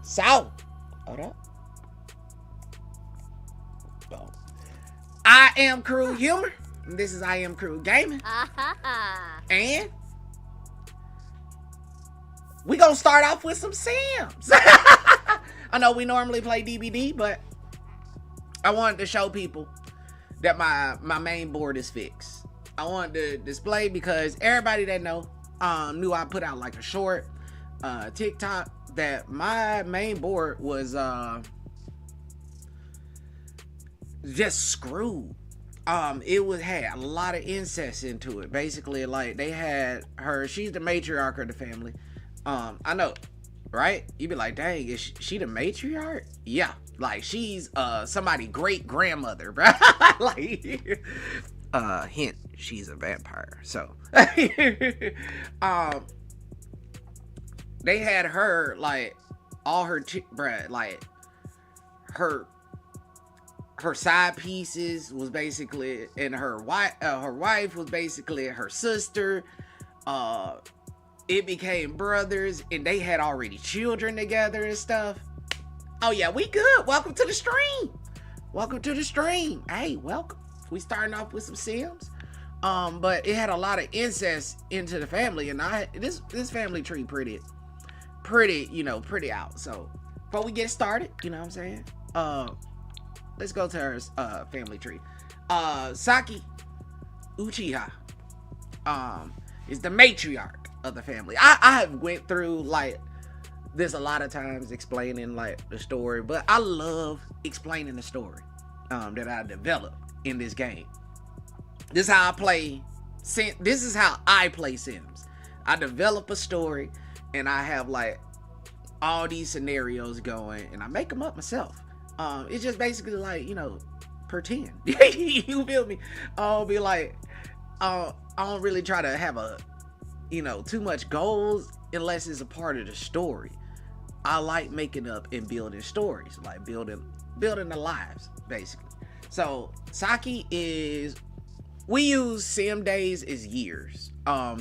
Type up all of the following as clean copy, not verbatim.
So, hold up. Oh. I am Crew Humor. This is I Am Crew Gaming. And we gonna start off with some Sims. I know we normally play DBD, but I wanted to show people that my main board is fixed. I wanted to display because everybody that knew I put out like a short TikTok that my main board was just screwed. It had a lot of incest into it. Basically, like they had her. She's the matriarch of the family. I know, right? You'd be like, dang, is she the matriarch? Yeah, like she's somebody great grandmother, bro. Like, hint, she's a vampire. So, they had her like all her bruh, like her side pieces was basically, and her wife was basically her sister. It became brothers, and they had already children together and stuff. Oh yeah, we good. Welcome to the stream. Welcome to the stream. Hey, welcome. We starting off with some Sims. But it had a lot of incest into the family, and this family tree pretty, pretty out. So before we get started, you know what I'm saying? Let's go to her family tree. Saki Uchiha is the matriarch of the family. I have went through like this a lot of times explaining like the story, but I love explaining the story that I developed in this game. This is how I play Sims. I develop a story and I have like all these scenarios going and I make them up myself. It's just basically like, pretend. You feel me? I'll be like, I don't really try to have too much goals unless it's a part of the story. I like making up and building stories, like building the lives, basically. So Saki we use sim days as years.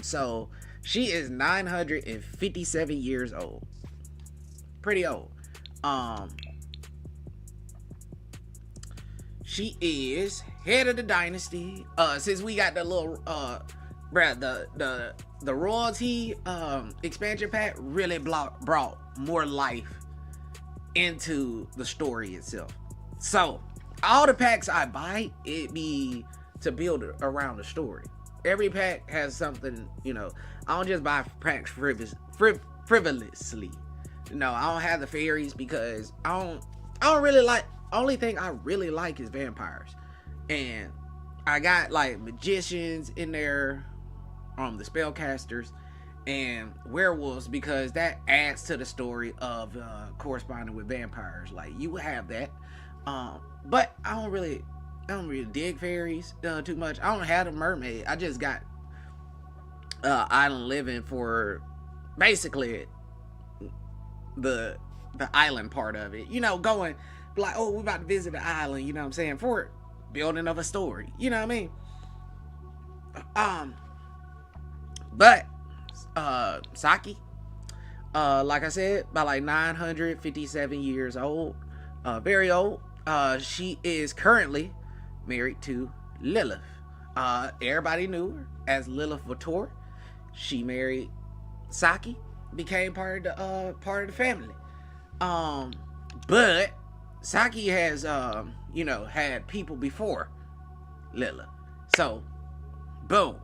So she is 957 years old. Pretty old. She is head of the dynasty. Since we got the little the royalty expansion pack really brought more life into the story itself. So all the packs I buy, it be to build around the story. Every pack has something, I don't just buy packs frivolously. I don't have the fairies because I don't really like. Only thing I really like is vampires, and I got like magicians in there, the spellcasters, and werewolves because that adds to the story of corresponding with vampires. Like you would have that, but I don't really dig fairies too much. I don't have a mermaid. I just got island living for basically the island part of it. Going. Like, oh, we're about to visit the island, you know what I'm saying, for building of a story, you know what I mean? But Saki, like I said, about like 957 years old, very old. She is currently married to Lilith. Everybody knew her as Lilith Vitor. She married Saki, became part of the family. But Saki has, had people before Lilith. So, boom.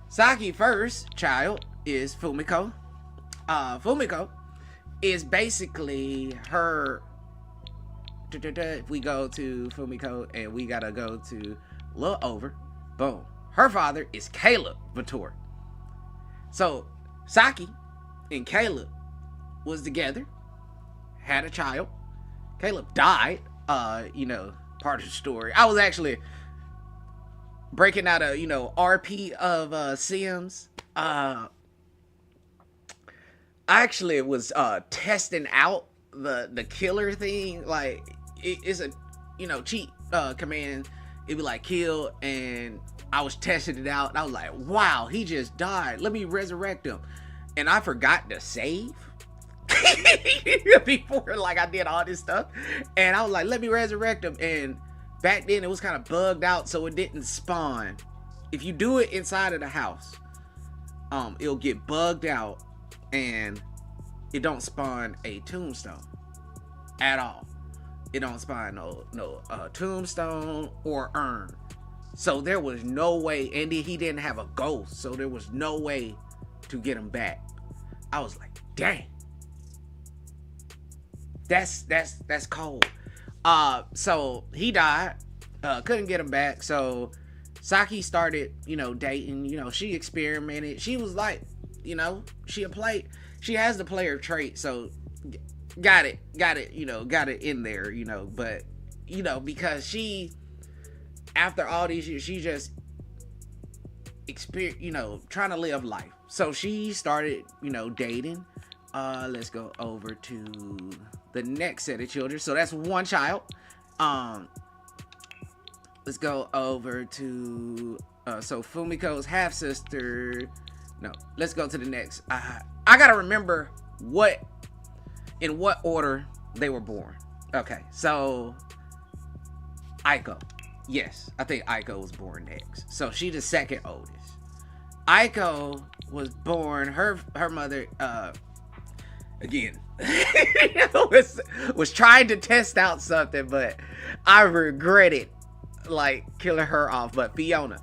Saki first child is Fumiko. Fumiko is basically her. If we go to Fumiko and we gotta go to a little over, boom. Her father is Caleb Vitor. So, Saki and Caleb was together, had a child. Caleb died, part of the story. I was actually breaking out a, RP of Sims. I actually was testing out the killer thing. Like, it's a, cheat command. It'd be like kill, and I was testing it out. And I was like, wow, he just died. Let me resurrect him. And I forgot to save. before like I did all this stuff, and I was like, let me resurrect them. And back then it was kind of bugged out, so it didn't spawn. If you do it inside of the house, it'll get bugged out, and it don't spawn a tombstone at all. It don't spawn no tombstone or urn. So there was no way, and he didn't have a ghost, so there was no way to get him back. I was like, dang. That's cold. So he died. Couldn't get him back. So Saki started, dating. She experimented. She was like, she has the player trait. So got it, got it in there, but, because she, after all these years, she just trying to live life. So she started, dating. Let's go over to the next set of children. So that's one child. Let's go over to so Fumiko's half sister. No, let's go to the next. I gotta remember in what order they were born. Okay, so Aiko. Yes, I think Aiko was born next. So she's the second oldest. Aiko was born, her mother again was trying to test out something, but I regretted like killing her off. But Fiona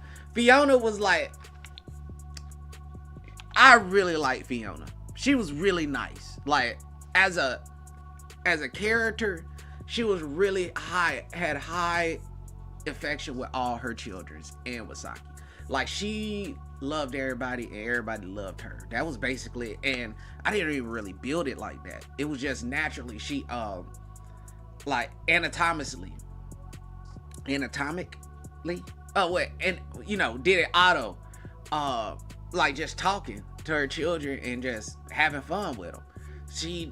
was like, I really like Fiona. She was really nice. Like as a character, she was really had high affection with all her children and with Saki. Like she loved everybody and everybody loved her. That was basically, and I didn't even really build it like that. It was just naturally she like anatomically and did it auto like just talking to her children and just having fun with them. She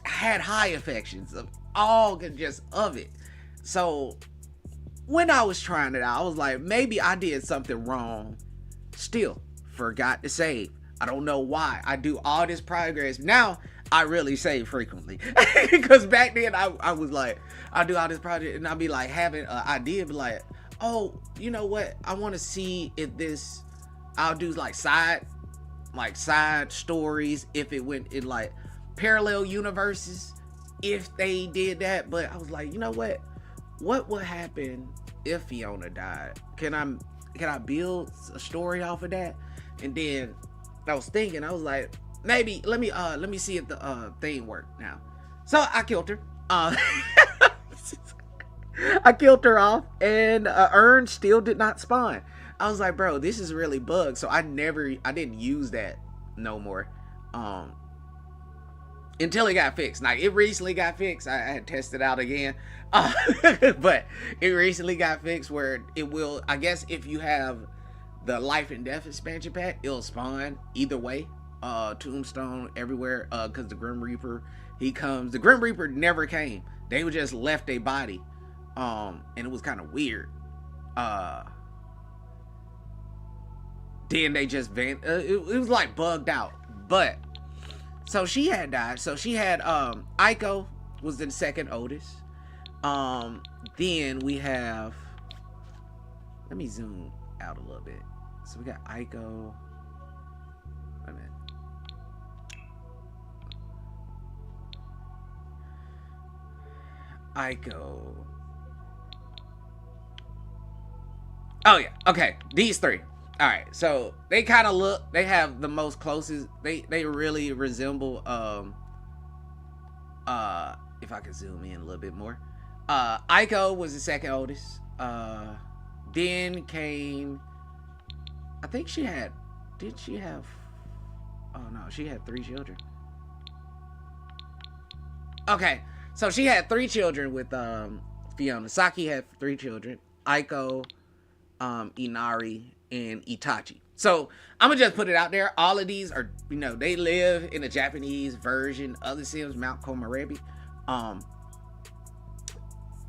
had high affections of it. So when I was trying it out, I was like, maybe I did something wrong. Still forgot to save. I don't know why. I do all this progress. Now I really save frequently. Because back then I was like, I do all this project and I'll be like having an idea, be like, oh, you know what? I want to see if this, I'll do like side stories, if it went in like parallel universes, if they did that. But I was like, you know what would happen if Fiona died? Can I build a story off of that? And then I was thinking, I was like, maybe let me see if the thing worked now. So I killed her. I killed her off, and urn still did not spawn. I was like, bro, this is really bugged. So I didn't use that no more. Until it got fixed. Like it recently got fixed. I had tested out again. But it recently got fixed where it will, I guess if you have the life and death expansion pack, it'll spawn either way. Tombstone everywhere. Cause the Grim Reaper, he comes. The Grim Reaper never came. They were just left a body. And it was kind of weird. Then they just it was like bugged out. But so she had died. So she had Aiko was the second oldest. Then we have, let me zoom out a little bit. So we got Aiko. Wait a minute. Aiko. Oh yeah, okay. These three. Alright, so they kind of they have the most closest, they really resemble, if I could zoom in a little bit more. Aiko was the second oldest. Then came, I think she had, did she have, oh no, she had 3 children. Okay, so she had 3 children with Fiona. Saki had 3 children. Aiko, Inari, and Itachi. So I'm gonna just put it out there. All of these are, they live in a Japanese version of the Sims, Mount Komarebi.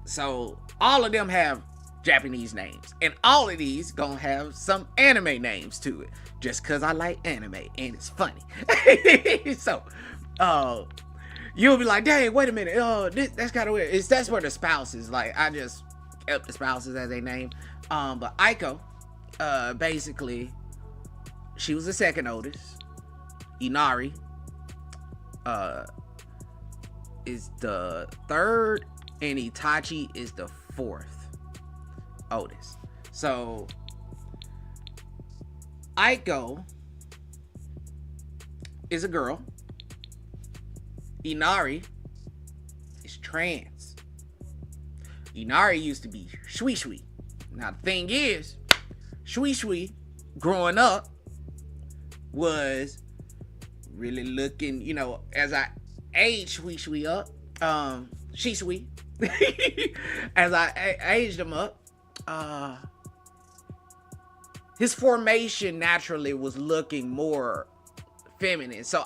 So all of them have Japanese names, and all of these gonna have some anime names to it, just cause I like anime and it's funny. So uh, you'll be like, dang, wait a minute. That's kind of weird. That's where the spouses, like, I just kept the spouses as they name. But Aiko, basically, she was the second oldest. Inari, is the third, and Itachi is the fourth oldest. So Aiko is a girl. Inari is trans. Inari used to be Shui Shui. Now the thing is, Shui Shui growing up was really looking, as I aged Shui Shui up, Shi Shui, as I aged him up, his formation naturally was looking more feminine. So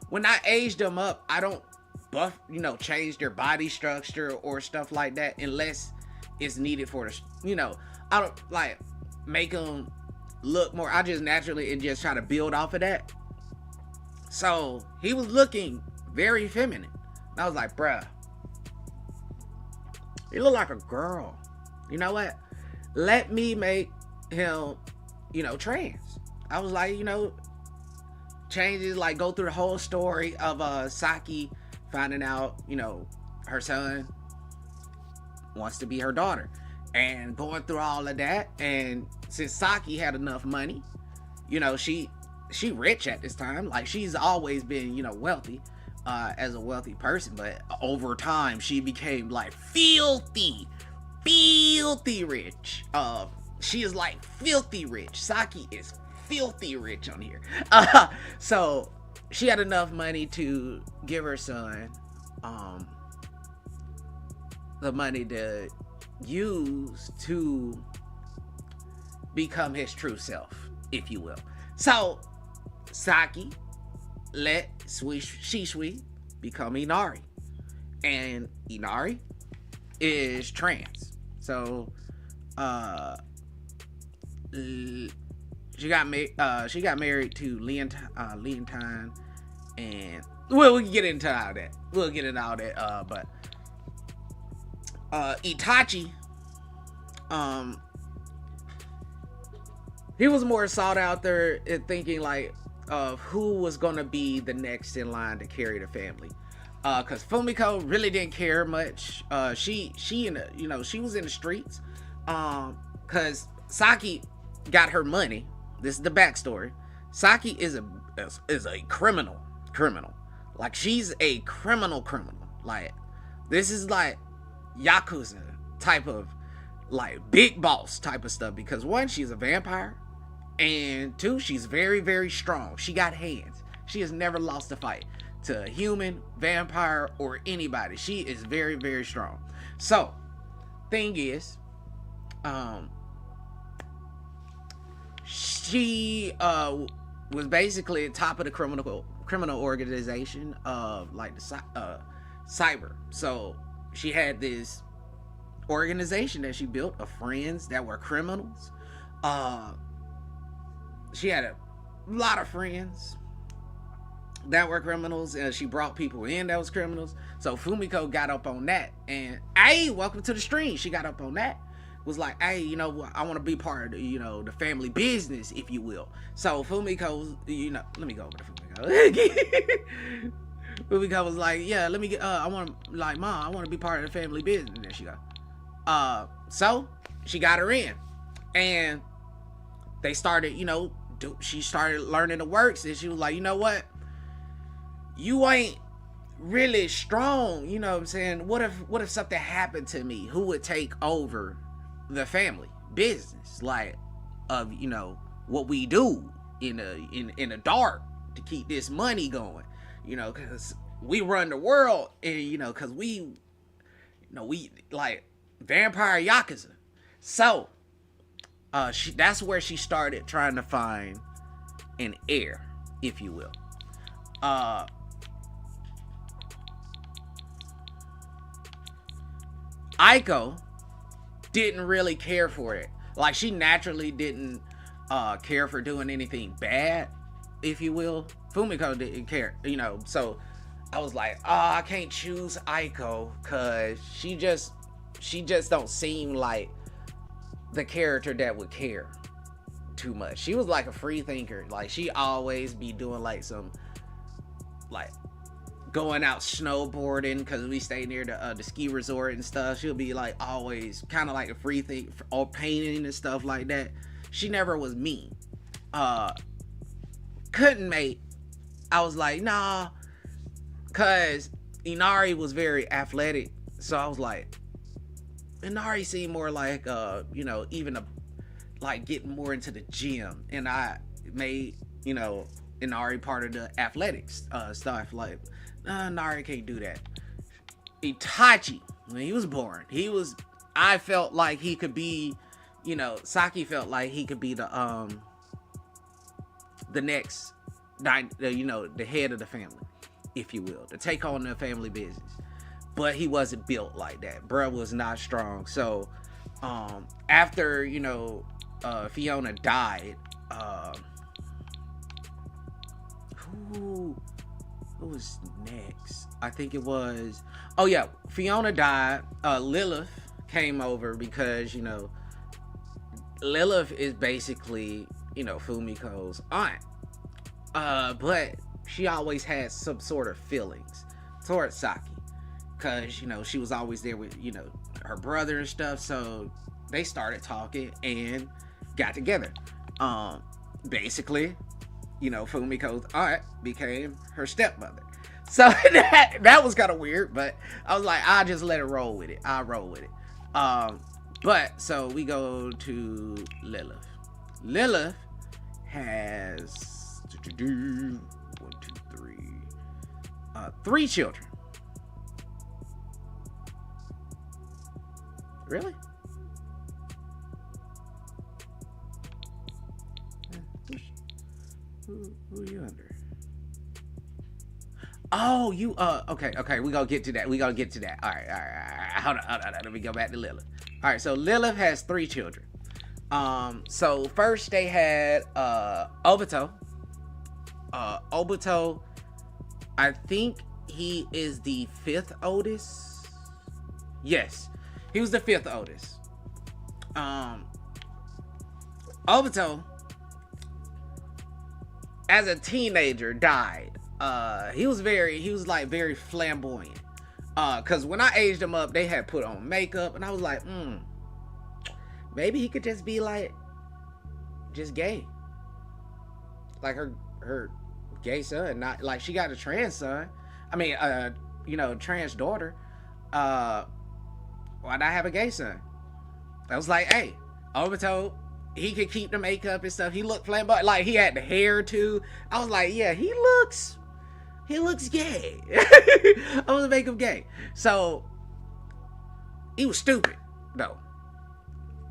when I aged them up, I don't change their body structure or stuff like that unless it's needed for I don't like make them look more. I just naturally and just try to build off of that. So he was looking very feminine. And I was like, bruh, he looked like a girl. You know what? Let me make him, trans. I was like, changes, like go through the whole story of Saki finding out, her son wants to be her daughter, and going through all of that. And since Saki had enough money, she rich at this time. Like, she's always been, wealthy, as a wealthy person, but over time she became like filthy rich. She is like filthy rich. Saki is filthy rich on here. So she had enough money to give her son the money to use to become his true self, if you will. So Saki let Shishui become Inari, and Inari is trans. So she got married to Leontine, and we can get into all that. We'll get into all that. But Itachi, he was more sought out there in thinking like of who was gonna be the next in line to carry the family. Cause Fumiko really didn't care much. She was in the streets. Cause Saki got her money. This is the backstory. Saki is a criminal. Like, she's a criminal. Like, this is like Yakuza type of, like, big boss type of stuff. Because one, she's a vampire, and two, she's very, very strong. She got hands. She has never lost a fight to a human, vampire, or anybody. She is very, very strong. So, thing is, she was basically top of the criminal organization of like the cyber. So she had this organization that she built of friends that were criminals. She had a lot of friends that were criminals, and she brought people in that was criminals. So Fumiko got up on that, and hey, welcome to the stream. She got up on that, was like, hey, I want to be part of the, the family business, if you will. So Fumiko, let me go over to Fumiko. Fumiko was like, yeah, let me get, Mom, I want to be part of the family business. And there she go. So she got her in, and they started, she started learning the works, and she was like, you know what? You ain't really strong, you know what I'm saying? What if something happened to me? Who would take over the family business, like, of what we do in the dark to keep this money going, because we run the world, and because we like vampire Yakuza. So that's where she started trying to find an heir, if you will. Aiko didn't really care for it. Like, she naturally didn't care for doing anything bad. if you will. Fumiko didn't care, so I was like, oh, I can't choose Aiko because she just don't seem like the character that would care too much. She was like a free thinker. Like, she always be doing like some, like, going out snowboarding because we stay near the ski resort and stuff. She'll be like always kind of like a free think, or painting and stuff like that. She never was mean. Couldn't mate. I was like, nah, cause Inari was very athletic, so I was like, Inari seemed more like even like getting more into the gym, and I made Inari part of the athletics stuff. Like, Inari can't do that. Itachi, when he was born, I felt like he could be, Saki felt like he could be the next, the head of the family, if you will, to take on the family business. But he wasn't built like that. Bruh was not strong. So after Fiona died, who was next? I think it was, Fiona died. Lilith came over because Lilith is basically Fumiko's aunt, but she always had some sort of feelings towards Saki, because she was always there with her brother and stuff. So they started talking and got together. Basically, Fumiko's aunt became her stepmother. So that was kind of weird, but I was like, I'll just let it roll with it. I'll roll with it. But so we go to Lilith. Lilith has 1, 2, 3, 3 children. Really? Who are you under? Oh, you okay, we gonna get to that. All right. Hold on. Let me go back to Lilith. All right, so Lilith has 3 children. So first they had Obito. Obito, I think he is the 5th oldest. Yes, he was the 5th oldest. Obito, as a teenager, died. He was very flamboyant. Cause when I aged him up, they had put on makeup, and I was like, maybe he could just be like, just gay. Like her gay son, not like she got a trans son. I mean, trans daughter. Why not have a gay son? I was like, hey, Obito, he could keep the makeup and stuff. He looked flamboyant. Like, he had the hair too. I was like, yeah, he looks gay. I was gonna make him gay. So he was stupid though.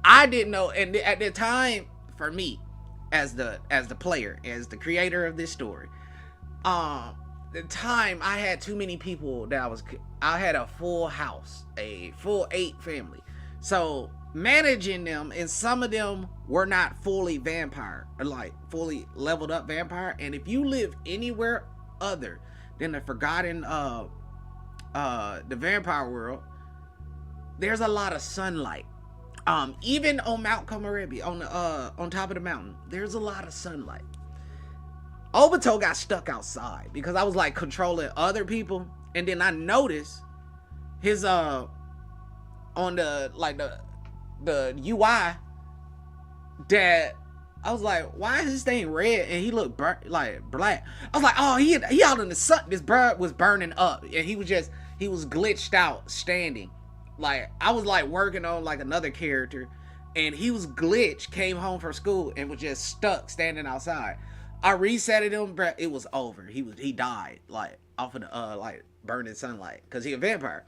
I didn't know, and at the time, for me, as the player, as the creator of this story, the time I had too many people that I had a full house, a full 8 family. So managing them, and some of them were not fully vampire, or like fully leveled up vampire. And if you live anywhere other than the forgotten the vampire world, there's a lot of sunlight. Even on Mount Komorebi, on top of the mountain, there's a lot of sunlight. Obito got stuck outside because I was like controlling other people, and then I noticed his on the UI that I was like, why is this thing red and he looked like black? I was like, oh, he out in the sun. This bird was burning up, and he was glitched out standing. Like, I was like working on like another character, and he was glitched, came home from school and was just stuck standing outside. I resetted him, bro. It was over. He died like off of the like burning sunlight, because he a vampire,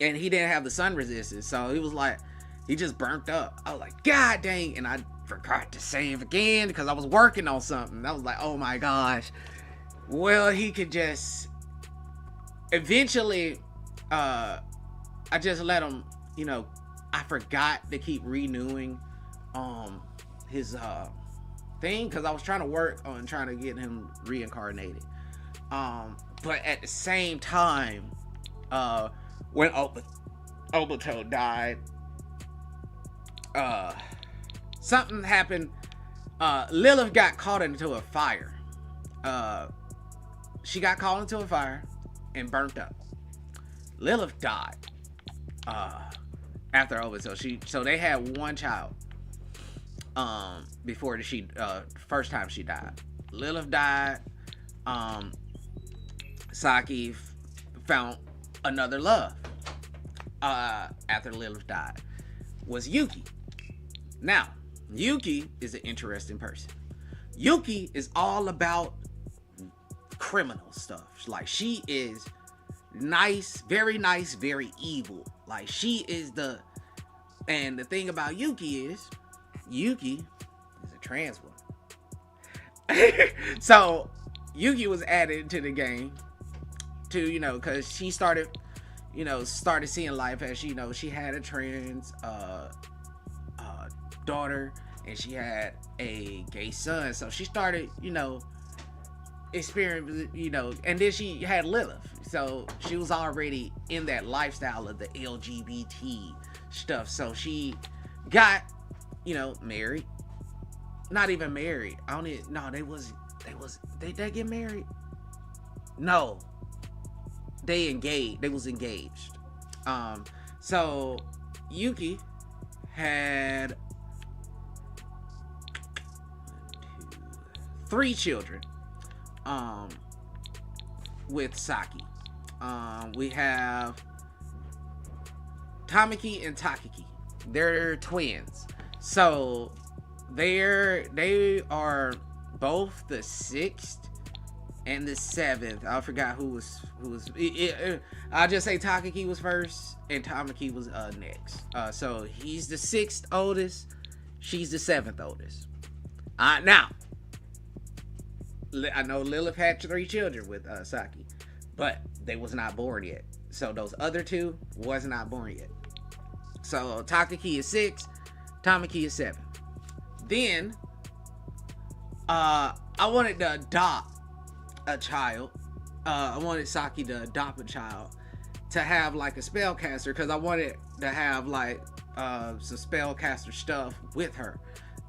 and he didn't have the sun resistance, so he was like, he just burnt up. I was like, God dang, and I forgot to save again because I was working on something. I was like, oh my gosh. Well, he could just eventually I just let him, I forgot to keep renewing his thing because I was trying to work on trying to get him reincarnated. But at the same time, when Obito died, something happened. Lilith got caught into a fire. She got caught into a fire and burnt up. Lilith died. After Obito, so they had one child. Before she first time she died. Lilith died. Saki found another love. After Lilith died, was Yuki. Now, Yuki is an interesting person. Yuki is all about criminal stuff. Like, she is nice, very evil. Like, she is and the thing about Yuki is a trans woman. So Yuki was added to the game to, because she started seeing life as, she had a trans daughter and she had a gay son. So she started, experiencing, and then she had Lilith. So she was already in that lifestyle of the LGBT stuff. So she got, married. Not even married. They get married? No. They engaged. They was engaged. So Yuki had 3 children with Saki. We have Tamaki and Takaki. They're twins. So they are both the 6th and the 7th. I forgot who was. I'll just say Takaki was first and Tamaki was next. So he's the 6th oldest. She's the 7th oldest. Now, I know Lilith had 3 children with Saki, but they was not born yet. So those other 2 was not born yet. So Takaki is 6, Tamaki is 7. Then, I wanted to adopt a child. I wanted Saki to adopt a child to have like a spellcaster, because I wanted to have like some spellcaster stuff with her,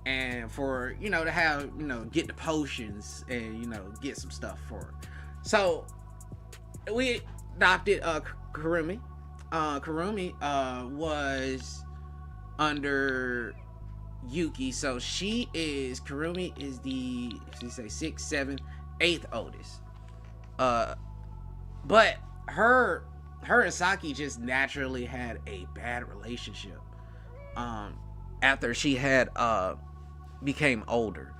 and for to have get the potions and get some stuff for her. So we adopted Kurumi. Kurumi was under Yuki, so Kurumi is the 6th, 7th, 8th oldest. But her and Saki just naturally had a bad relationship. After she had became older,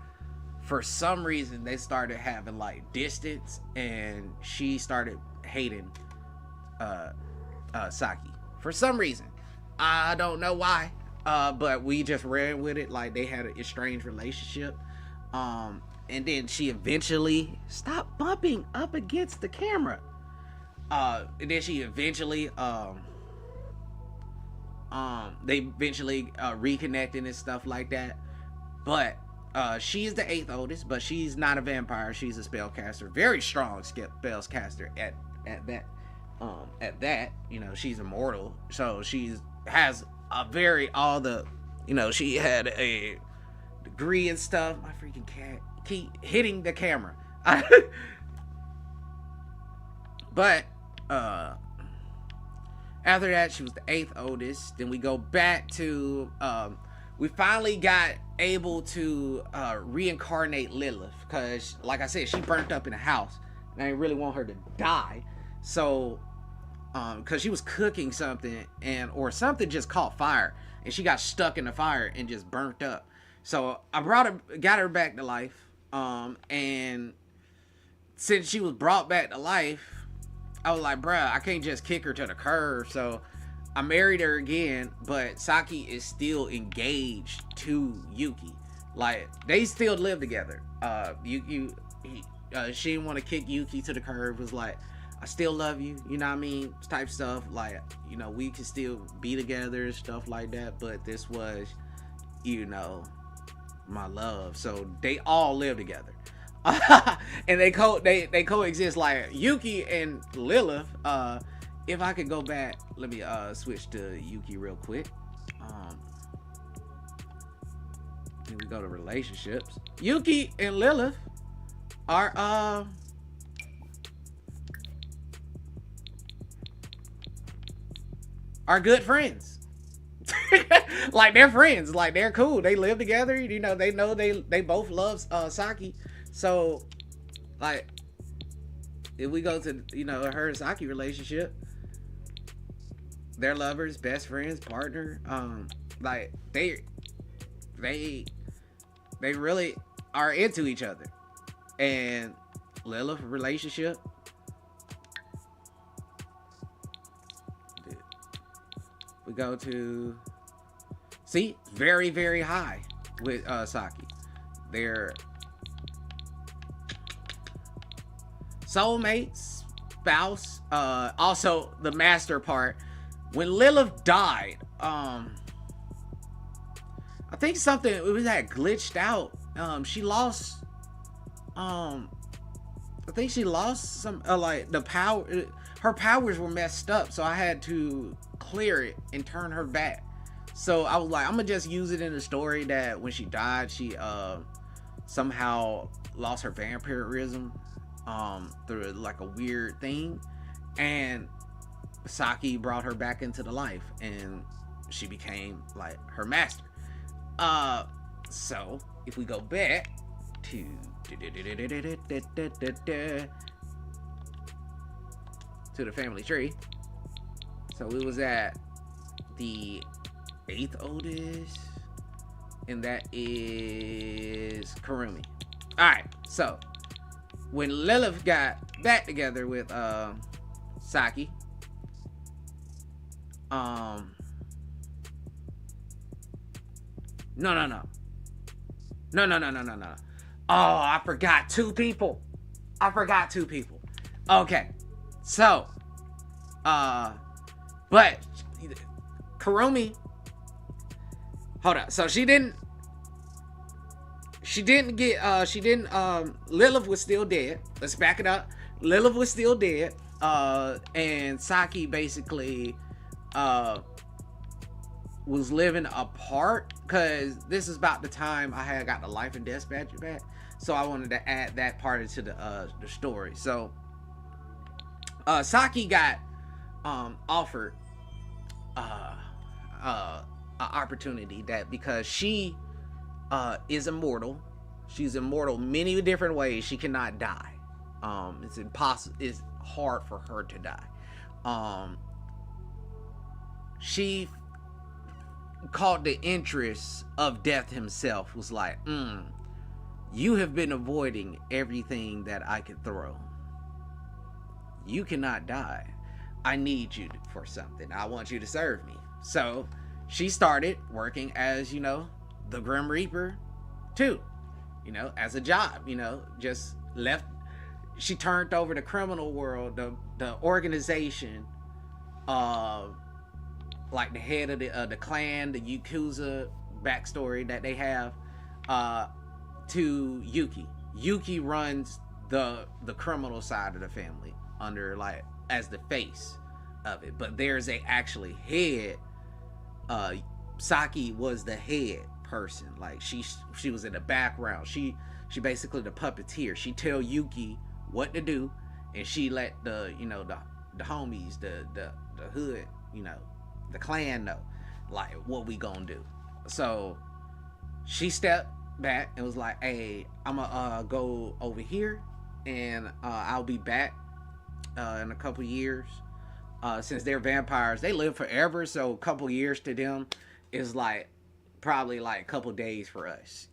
for some reason they started having like distance, and she started hating Saki for some reason. I don't know why. But we just ran with it. Like, they had an estranged relationship. And then she eventually stopped bumping up against the camera. And then she eventually, they eventually reconnected and stuff like that. But she's the 8th oldest, but she's not a vampire. She's a spellcaster, very strong spellcaster at that. She's immortal, so has a very she had a degree and stuff. My freaking cat keep hitting the camera. But after that, she was the 8th oldest. Then we go back to we finally got able to reincarnate Lilith, because like I said, she burnt up in the house and I didn't really want her to die. So because she was cooking something, or something just caught fire and she got stuck in the fire and just burnt up. So I got her back to life. And since she was brought back to life, I was like, bruh, I can't just kick her to the curb. So I married her again, but Saki is still engaged to Yuki. Like, they still live together. She didn't want to kick Yuki to the curb. It was like, I still love you, you know what I mean? Type stuff. Like, we can still be together and stuff like that. But this was, my love. So they all live together. And they coexist. Like Yuki and Lilith. If I could go back, let me switch to Yuki real quick. Here we go to relationships. Yuki and Lilith are good friends. Like they're friends. Like they're cool. They live together. You know they both love Saki. So like if we go to her and Saki relationship, they're lovers, best friends, partner. Like they really are into each other. And Lilith relationship, we go to see very, very high with Saki. They're soulmates, spouse. Also the master part, when Lilith died, I think something it was that glitched out. She lost I think she lost some like the power. Her powers were messed up, so I had to clear it and turn her back. So I was like, I'm gonna just use it in the story that when she died, she somehow lost her vampirism through like a weird thing, and Saki brought her back into the life, and she became like her master. So if we go back to the family tree, so it was at the 8th oldest, and that is Karumi. Alright, so when Lilith got back together with Saki, No. Oh, I forgot two people. Okay. So, but Karumi, hold up. So Lilith was still dead. Let's back it up. Lilith was still dead. And Saki basically, was living apart, because this is about the time I had got the life and death badge back, so I wanted to add that part into the story. So Saki got offered an opportunity that because she is immortal, she's immortal many different ways. She cannot die. It's impossible. It's hard for her to die. She caught the interest of Death himself, was like, you have been avoiding everything that I could throw. You cannot die. I need you for something. I want you to serve me. So she started working as, the Grim Reaper too, as a job, just left. She turned over the criminal world, the organization of like the head of the clan, the Yakuza backstory that they have, to Yuki. Yuki runs the criminal side of the family under like as the face of it, but there's a actually head. Saki was the head person. Like she was in the background. She basically the puppeteer. She tell Yuki what to do, and she let the homies, the hood, the clan know like what we gonna do. So she stepped back and was like, hey, I'm gonna go over here, and I'll be back in a couple years. Since they're vampires, they live forever, so a couple years to them is like probably like a couple days for us,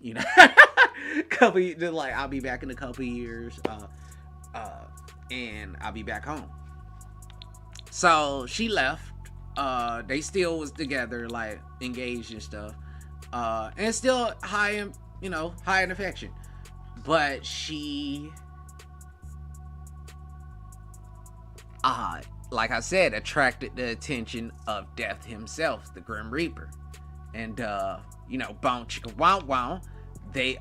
couple, just like I'll be back in a couple years, and I'll be back home. So she left. They still was together, like engaged and stuff, and still high in affection, but she like I said, attracted the attention of Death himself, the Grim Reaper. And boom chicka wow wow, they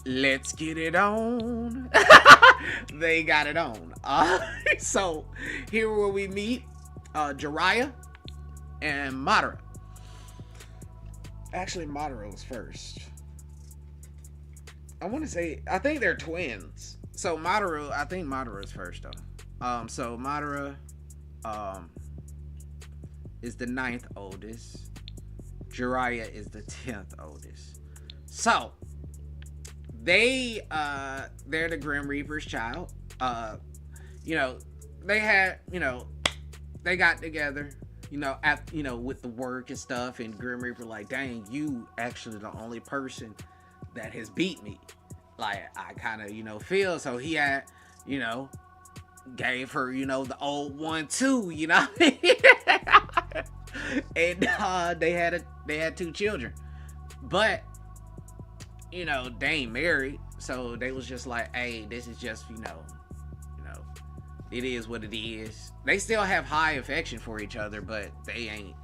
let's get it on. They got it on. So here where we meet Jiraiya and Madara. Actually, Madara was first. I want to say, I think they're twins. So Madara, I think Madara is first though. So Madara is the 9th oldest. Jiraiya is the 10th oldest. So they're the Grim Reaper's child. You know, they had, you know, they got together, you know, after, you know, with the work and stuff, and Grim Reaper like, dang, you actually the only person that has beat me. Like, I kind of, you know, feel. So he had, you know, gave her, you know, the old 1-2, you know. And they had 2 children, but you know, they ain't married, so they was just like, hey, this is just, you know, it is what it is. They still have high affection for each other, but they ain't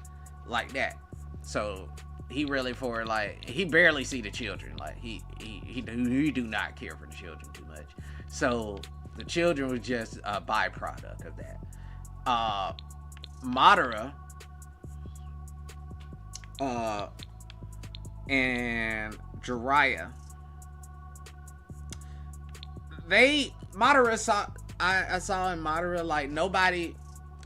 like that. So he really, for like, he barely see the children. Like he do not care for the children too much. So the children was just a byproduct of that. Madara and Jiraiya, Madara saw, I saw in Madara, like, nobody,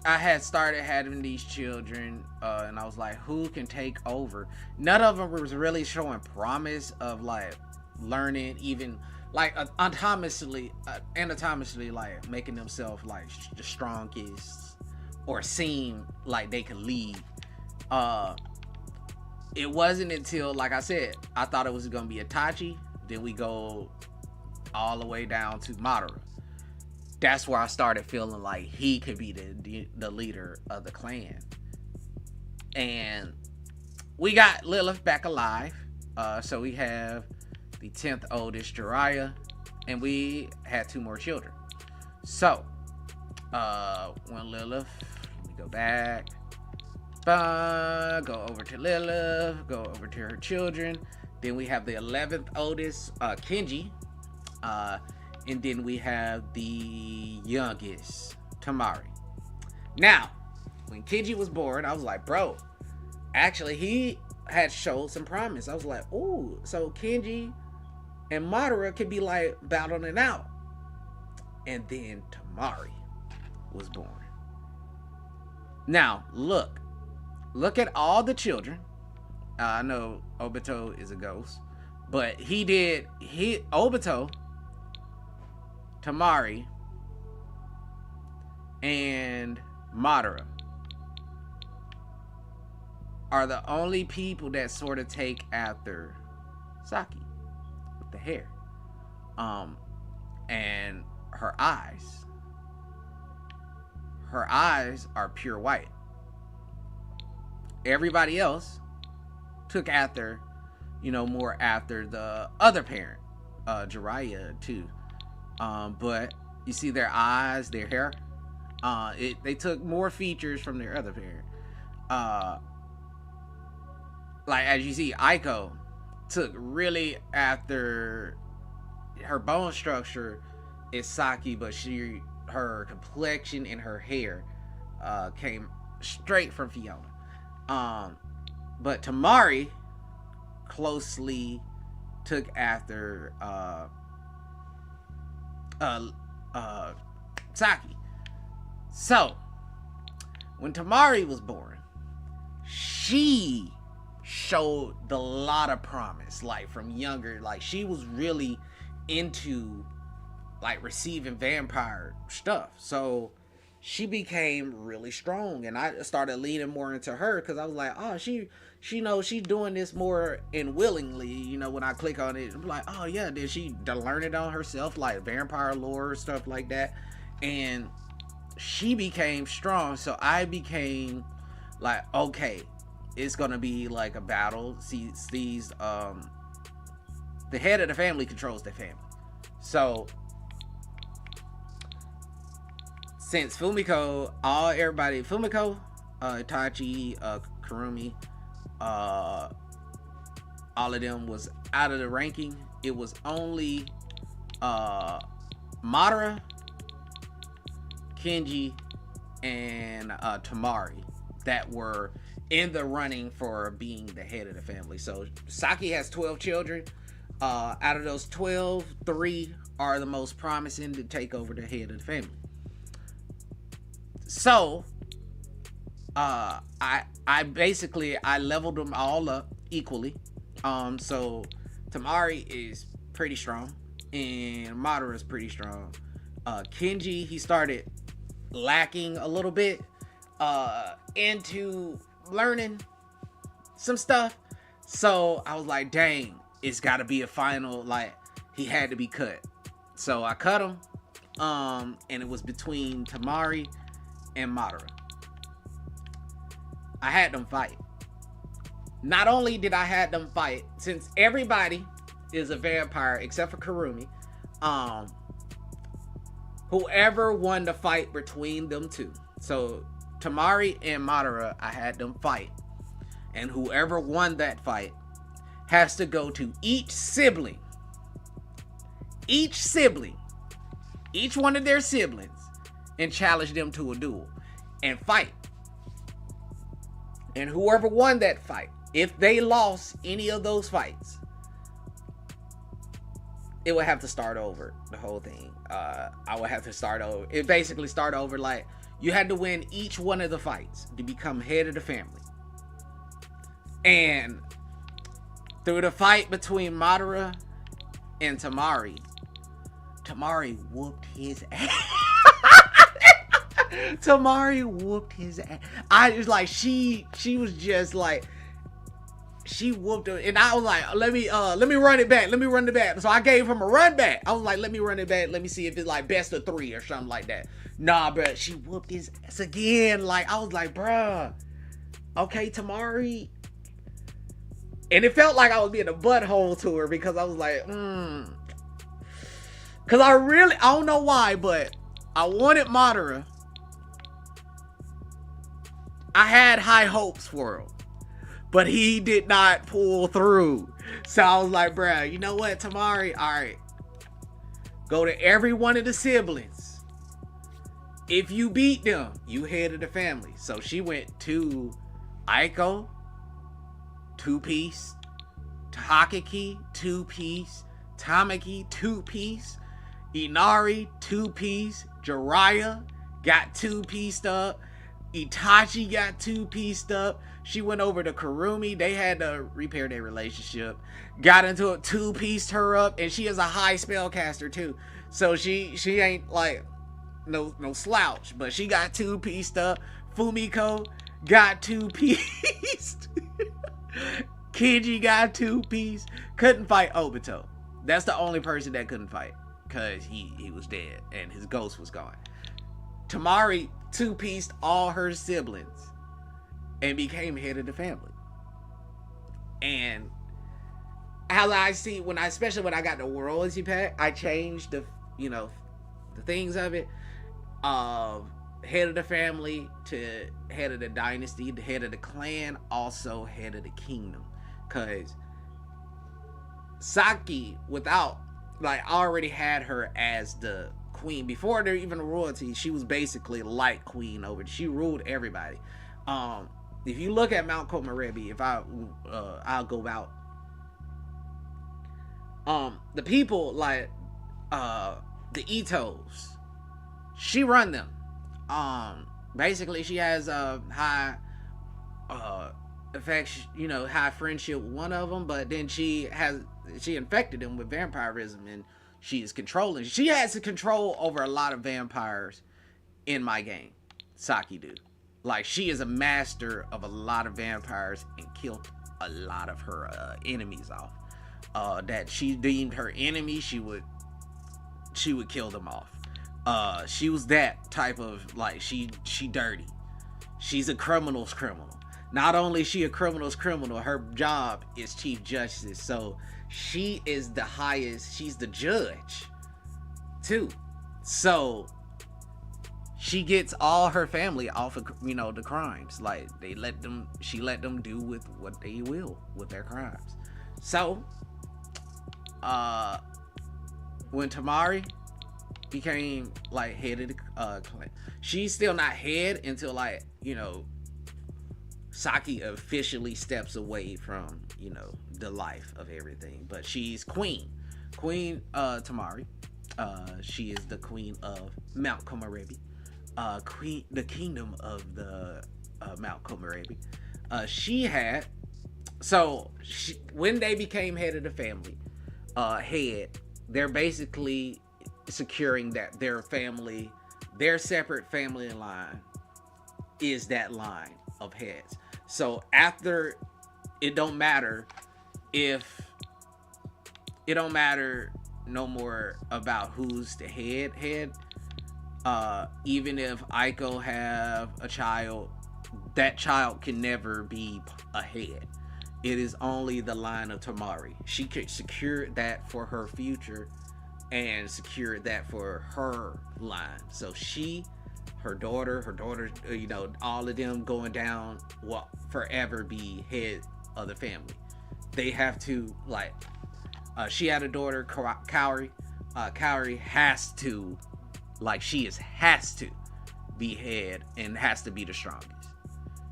I had started having these children, and I was like, who can take over? None of them was really showing promise of like learning, even like anatomically, like making themselves like the strongest or seem like they could lead. It wasn't until, like I said, I thought it was gonna be Itachi. Then we go all the way down to Madara. That's where I started feeling like he could be the leader of the clan. And we got Lilith back alive. So we have the 10th oldest Jiraiya, and we had 2 more children. So when Lilith, let me go back. Go over to Lilith, go over to her children. Then we have the 11th oldest, Kenji. And then we have the youngest, Temari. Now, when Kenji was born, I was like, bro, actually, he had showed some promise. I was like, ooh, so Kenji and Madara could be like battling it out. And then Temari was born. Now, look at all the children. I know Obito is a ghost, but Obito, Temari, and Madara are the only people that sort of take after Saki with the hair. And her eyes are pure white. Everybody else took after, you know, more after the other parent, Jiraiya too. But you see their eyes, their hair, they took more features from their other parent. Like, as you see, Aiko took really after her bone structure is Saki, but her complexion and her hair came straight from Fiona. But Temari closely took after Saki. So when Temari was born, she showed a lot of promise, like from younger, like she was really into like receiving vampire stuff. So she became really strong, and I started leaning more into her because I was like, oh, she knows she's doing this more and willingly. You know, when I click on it, I'm like, oh yeah, did she learn it on herself, like vampire lore, stuff like that? And she became strong, so I became like, okay, it's gonna be like a battle. The head of the family controls the family. So since Fumiko, Itachi, Kurumi, all of them was out of the ranking. It was only Madara, Kenji, and Tamari that were in the running for being the head of the family. So Saki has 12 children. Out of those 12, 3 are the most promising to take over the head of the family. So I basically leveled them all up equally. So Tamari is pretty strong and Madara is pretty strong. Kenji, he started lacking a little bit into learning some stuff. So I was like, dang, it's got to be a final. Like, he had to be cut. So I cut him. And it was between Tamari and Madara. I had them fight. Not only did I have them fight, since everybody is a vampire except for Kurumi, whoever won the fight between them two. So Tamari and Madara, I had them fight. And whoever won that fight has to go to each sibling, each one of their siblings, and challenge them to a duel and fight. And whoever won that fight, if they lost any of those fights, it would have to start over, the whole thing. I would have to start over. It basically start over, like, you had to win each one of the fights to become head of the family. And through the fight between Madara and Tamari whooped his ass. Tamari whooped his ass. I was like, she was just like, she whooped her, and I was like, let me run it back. So I gave him a run back. I was like, let me run it back. Let me see if it's like best of 3 or something like that. Nah, bro, she whooped his ass again. Like, I was like, bruh, okay, Tamari. And it felt like I was being a butthole to her because I was like, because I don't know why, but I wanted Madara. I had high hopes for him, but he did not pull through. So I was like, bruh, you know what, Tamari? All right, go to every one of the siblings. If you beat them, you head of the family. So she went to Aiko, 2-piece, Takaki, 2-piece, Tamaki, 2-piece, Inari, 2-piece, Jiraiya got 2-pieced up, Itachi got 2-pieced up. She went over to Kurumi. They had to repair their relationship. Got into it, 2-pieced her up, and she is a high spellcaster too. So she ain't like no slouch, but she got 2-pieced up. Fumiko got 2-pieced. Kenji got 2-piece. Couldn't fight Obito. That's the only person that couldn't fight, because he was dead and his ghost was gone. Tamari 2-pieced all her siblings and became head of the family. And how I see, especially when I got the royalty pack, I changed the things of it. Head of the family to head of the dynasty, the head of the clan, also head of the kingdom. Cause Saki, I already had her as the queen before there even royalty. She was basically like queen over. She ruled everybody. If you look at Mount Komorebi, if I'll go out. The people like the Itos, she run them. Basically she has a high affection, high friendship with one of them, but then she infected him with vampirism, and she is controlling. She has control over a lot of vampires in my game. Saki do. Like, she is a master of a lot of vampires and killed a lot of her enemies off. That she deemed her enemy, she would kill them off. She was that type of, like, she dirty. She's a criminal's criminal. Not only is she a criminal's criminal, her job is Chief Justice. So she is the highest, she's the judge too. So she gets all her family off of, the crimes. Like, she let them do with what they will with their crimes. So, when Tamari became like head of the clan, she's still not head until like, you know, Saki officially steps away from, you know, the life of everything. But she's queen. Queen Tamari. She is the queen of Mount Komorebi. Queen, the kingdom of the Mount Komorebi. She had, so when they became head of the family, they're basically securing that their family, their separate family line is that line of heads. So after, it don't matter no more about who's the head. Even if Aiko have a child, that child can never be a head. It is only the line of Tamari. She could secure that for her future and secure that for her line. So her daughter, you know, all of them going down will forever be head of the family. They have to, like, she had a daughter, Kaori. Kaori has to, like, has to be head and has to be the strongest.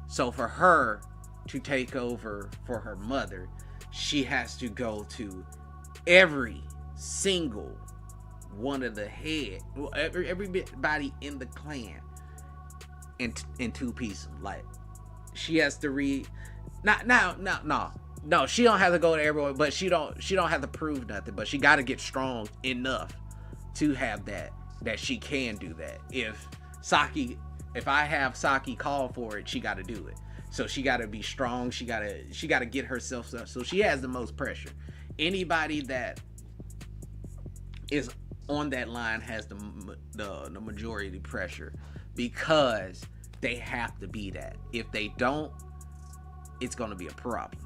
So for her to take over for her mother, she has to go to every single one of the head, everybody in the clan, in two pieces. Like, she has to no, she don't have to go to everyone, but she don't have to prove nothing, but she got to get strong enough to have that she can do that. If I have Saki call for it, she got to do it. So she got to be strong. She got to get herself up. So she has the most pressure. Anybody that is on that line has the majority pressure, because they have to be that. If they don't, it's going to be a problem.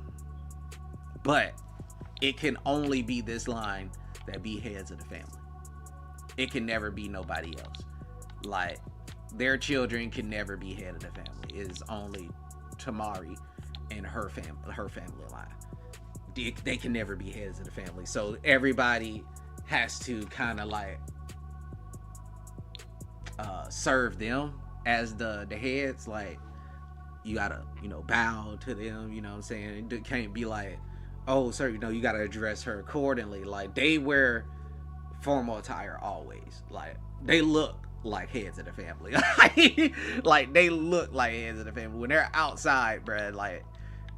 But it can only be this line that be heads of the family. It can never be nobody else. Like, their children can never be head of the family. It is only Tamari and her family line. They can never be heads of the family. So everybody has to kind of like serve them as the heads. Like, you gotta, you know, bow to them, you know what I'm saying? It can't be like, oh, sir, you know, you gotta address her accordingly. Like, they wear formal attire always. Like, they look like heads of the family. Like, they look like heads of the family. When they're outside, bruh, like,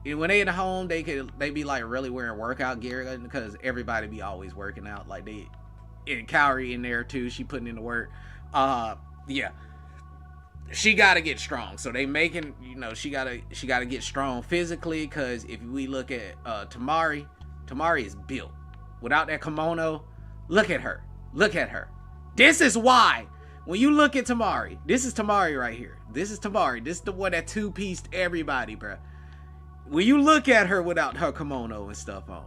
when they in the home, they be like really wearing workout gear, because everybody be always working out. Like, and Kaori in there too, she putting in the work. Yeah, she gotta get strong. So they making, you know, she gotta get strong physically, because if we look at Tamari is built. Without that kimono, look at her. This is why, when you look at Tamari, this is Tamari right here. This is Tamari. This is the one that two-pieced everybody, bruh. When you look at her without her kimono and stuff on,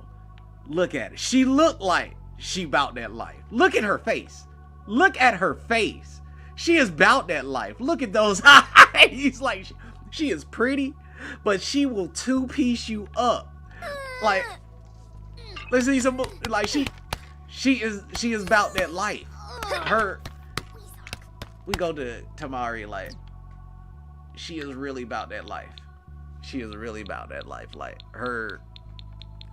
look at it. She looked like she bout that life. Look at her face. She is bout that life. Look at those eyes. Like, she is pretty, but she will two-piece you up. Like, let's see some, like, she is about that life. We go to Tamari, like, she is really about that life. Like, her,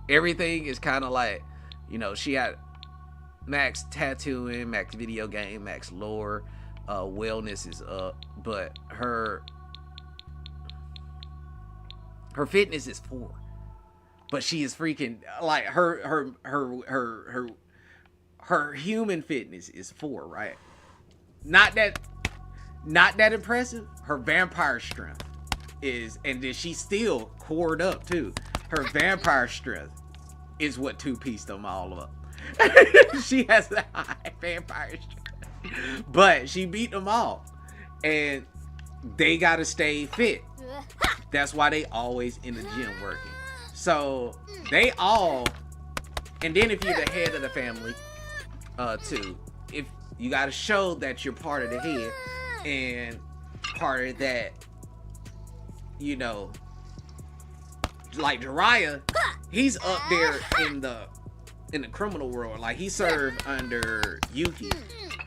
everything is kind of like, you know, she had max tattooing, max video game, max lore, wellness is up, but her fitness is 4. But she is freaking, like, her human fitness is 4, right? Not that impressive. Her vampire strength is, and then she's still cored up too. Her vampire strength is what two-pieced them all up. She has a high vampire strength, but she beat them all, and they gotta stay fit. That's why they always in the gym working. So they all, and then if you're the head of the family, too, if you gotta show that you're part of the head and part of that, you know, like Jiraiya, he's up there in the criminal world. Like, he served under Yuki.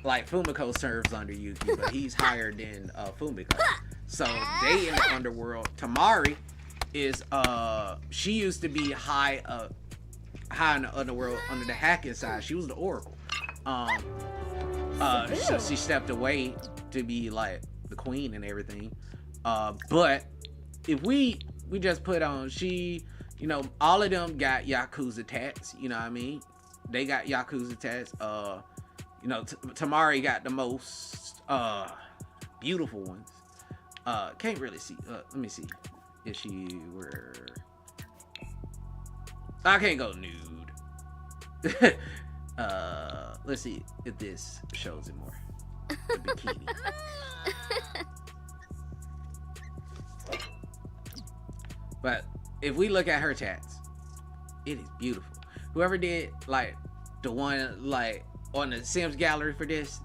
Like, Fumiko serves under Yuki, but he's higher than Fumiko. So they in the underworld. Tamari is she used to be high in the underworld under the hacking side. She was the Oracle. So she stepped away to be like the queen and everything. But if we just put on, she, you know, all of them got Yakuza tats, you know what I mean? They got Yakuza tats. You know, Tamari got the most beautiful ones. Can't really see. Let me see if she were. I can't go nude. Let's see if this shows it more. The bikini. But if we look at her tats, it is beautiful. Whoever did like the one like on the Sims gallery for this,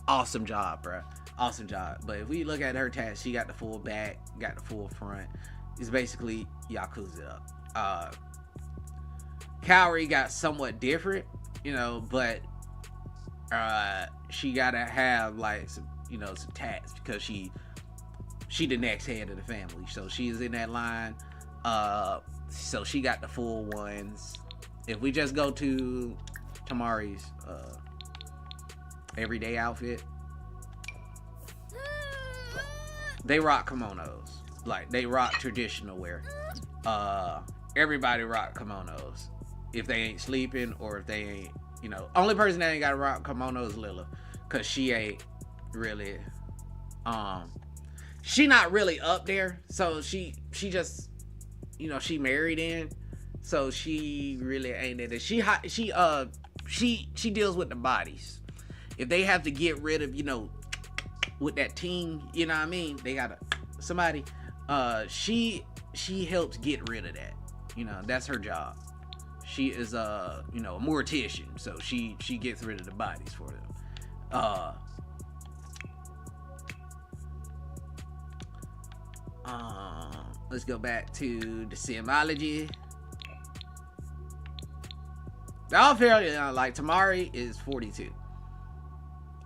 awesome job, bro. Awesome job. But if we look at her tats, she got the full back, got the full front. It's basically Yakuza up. Kaori got somewhat different, you know, but she gotta have like some, you know, some tats because she the next head of the family, so she is in that line. So she got the full ones. If we just go to Tamari's everyday outfit, they rock kimonos. Like, they rock traditional wear. Everybody rock kimonos. If they ain't sleeping or if they ain't, you know, only person that ain't got to rock kimono is Lila, cause she ain't really, she not really up there. So she just, you know, she married in, so she really ain't in it. She deals with the bodies. If they have to get rid of, you know, with that team, you know what I mean? They gotta somebody. She helps get rid of that. You know, that's her job. She is you know, a mortician, so she gets rid of the bodies for them. Let's go back to the Simology. All fairly like Tamari is 42.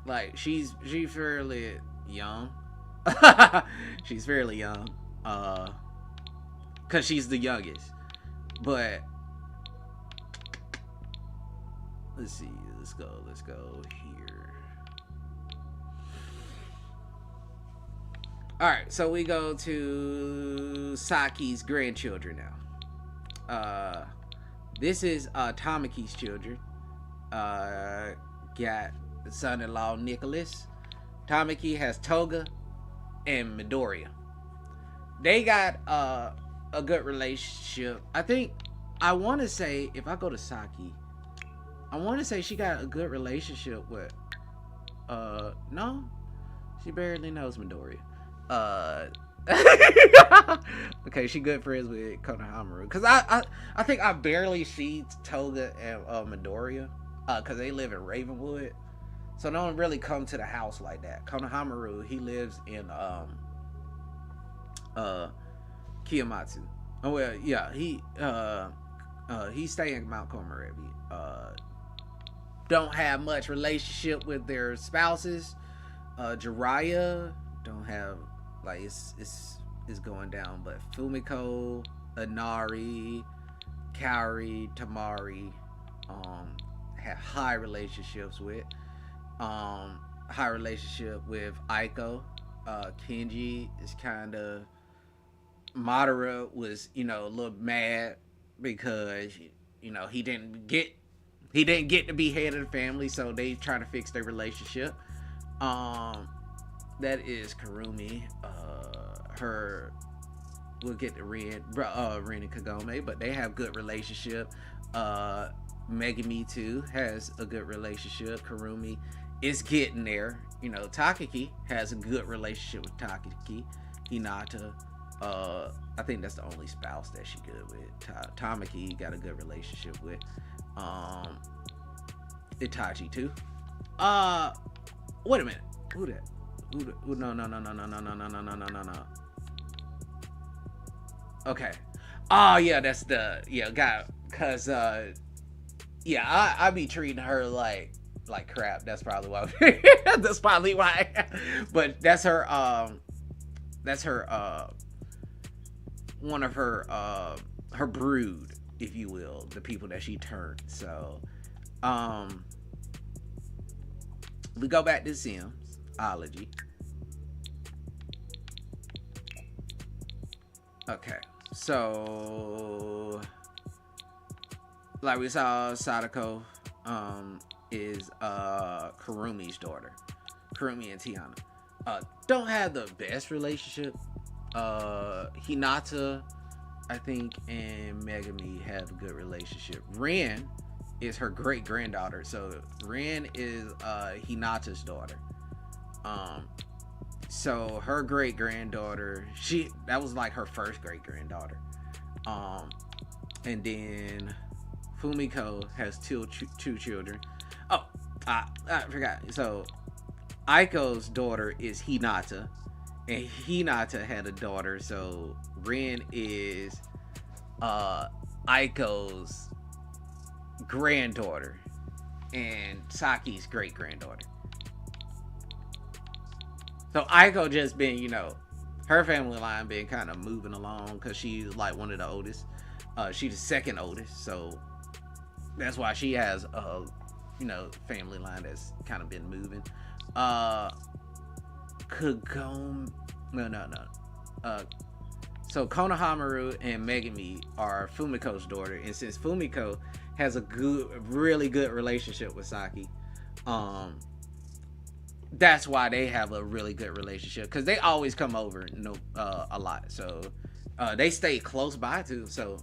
Like, she's fairly young. She's fairly young. Cause she's the youngest. But let's see. Let's go here. Alright, so we go to Saki's grandchildren now. This is Tamaki's children. Got the son-in-law Nicholas. Tamaki has Toga and Midoriya. They got a good relationship. I want to say, if I go to Saki, I want to say she got a good relationship with no, she barely knows Midoriya. Okay, she good friends with Konohamaru, because I think I barely see Toga and Midoriya, because they live in Ravenwood, so they don't really come to the house like that. Konohamaru, he lives in Kiyomatsu. Oh well, yeah, he stay in Mount Komorebi. Don't have much relationship with their spouses. Jiraiya don't have, like, it's going down, but Fumiko, Inari, Kaori, Tamari have high relationships with. High relationship with Aiko. Kenji is kind of, Madara was, you know, a little mad because, you know, he didn't get to be head of the family, so they trying to fix their relationship. That is Kurumi. We'll get to Rin and Kagome, but they have good relationship. Megumi too has a good relationship. Kurumi is getting there. You know, Takaki has a good relationship with Takaki. Hinata, I think that's the only spouse that she good with. Tamaki got a good relationship with. Itachi too. Wait a minute. Who that? No. Okay. Oh yeah, that's the guy. Cause yeah, I be treating her like crap. That's probably why. That's probably why. But that's her one of her brood, if you will, the people that she turned. So um we go back to Sims ology. Okay, so like we saw, Sadako is Karumi's daughter. Karumi and Tiana don't have the best relationship. Hinata, I think, and Megami have a good relationship. Ren is her great granddaughter, so Ren is Hinata's daughter. Um, so her great granddaughter, that was like her first great granddaughter. And then Fumiko has two children. Oh, I forgot. So Aiko's daughter is Hinata, and Hinata had a daughter. So Ren is Aiko's granddaughter and Saki's great granddaughter. So Aiko just been, her family line been kind of moving along because she's like one of the oldest. She's the second oldest, so that's why she has a family line that's kind of been moving. Kagome, no. So Konohamaru and Megami are Fumiko's daughter, and since Fumiko has a really good relationship with Saki, that's why they have a really good relationship, because they always come over a lot. So they stay close by too, so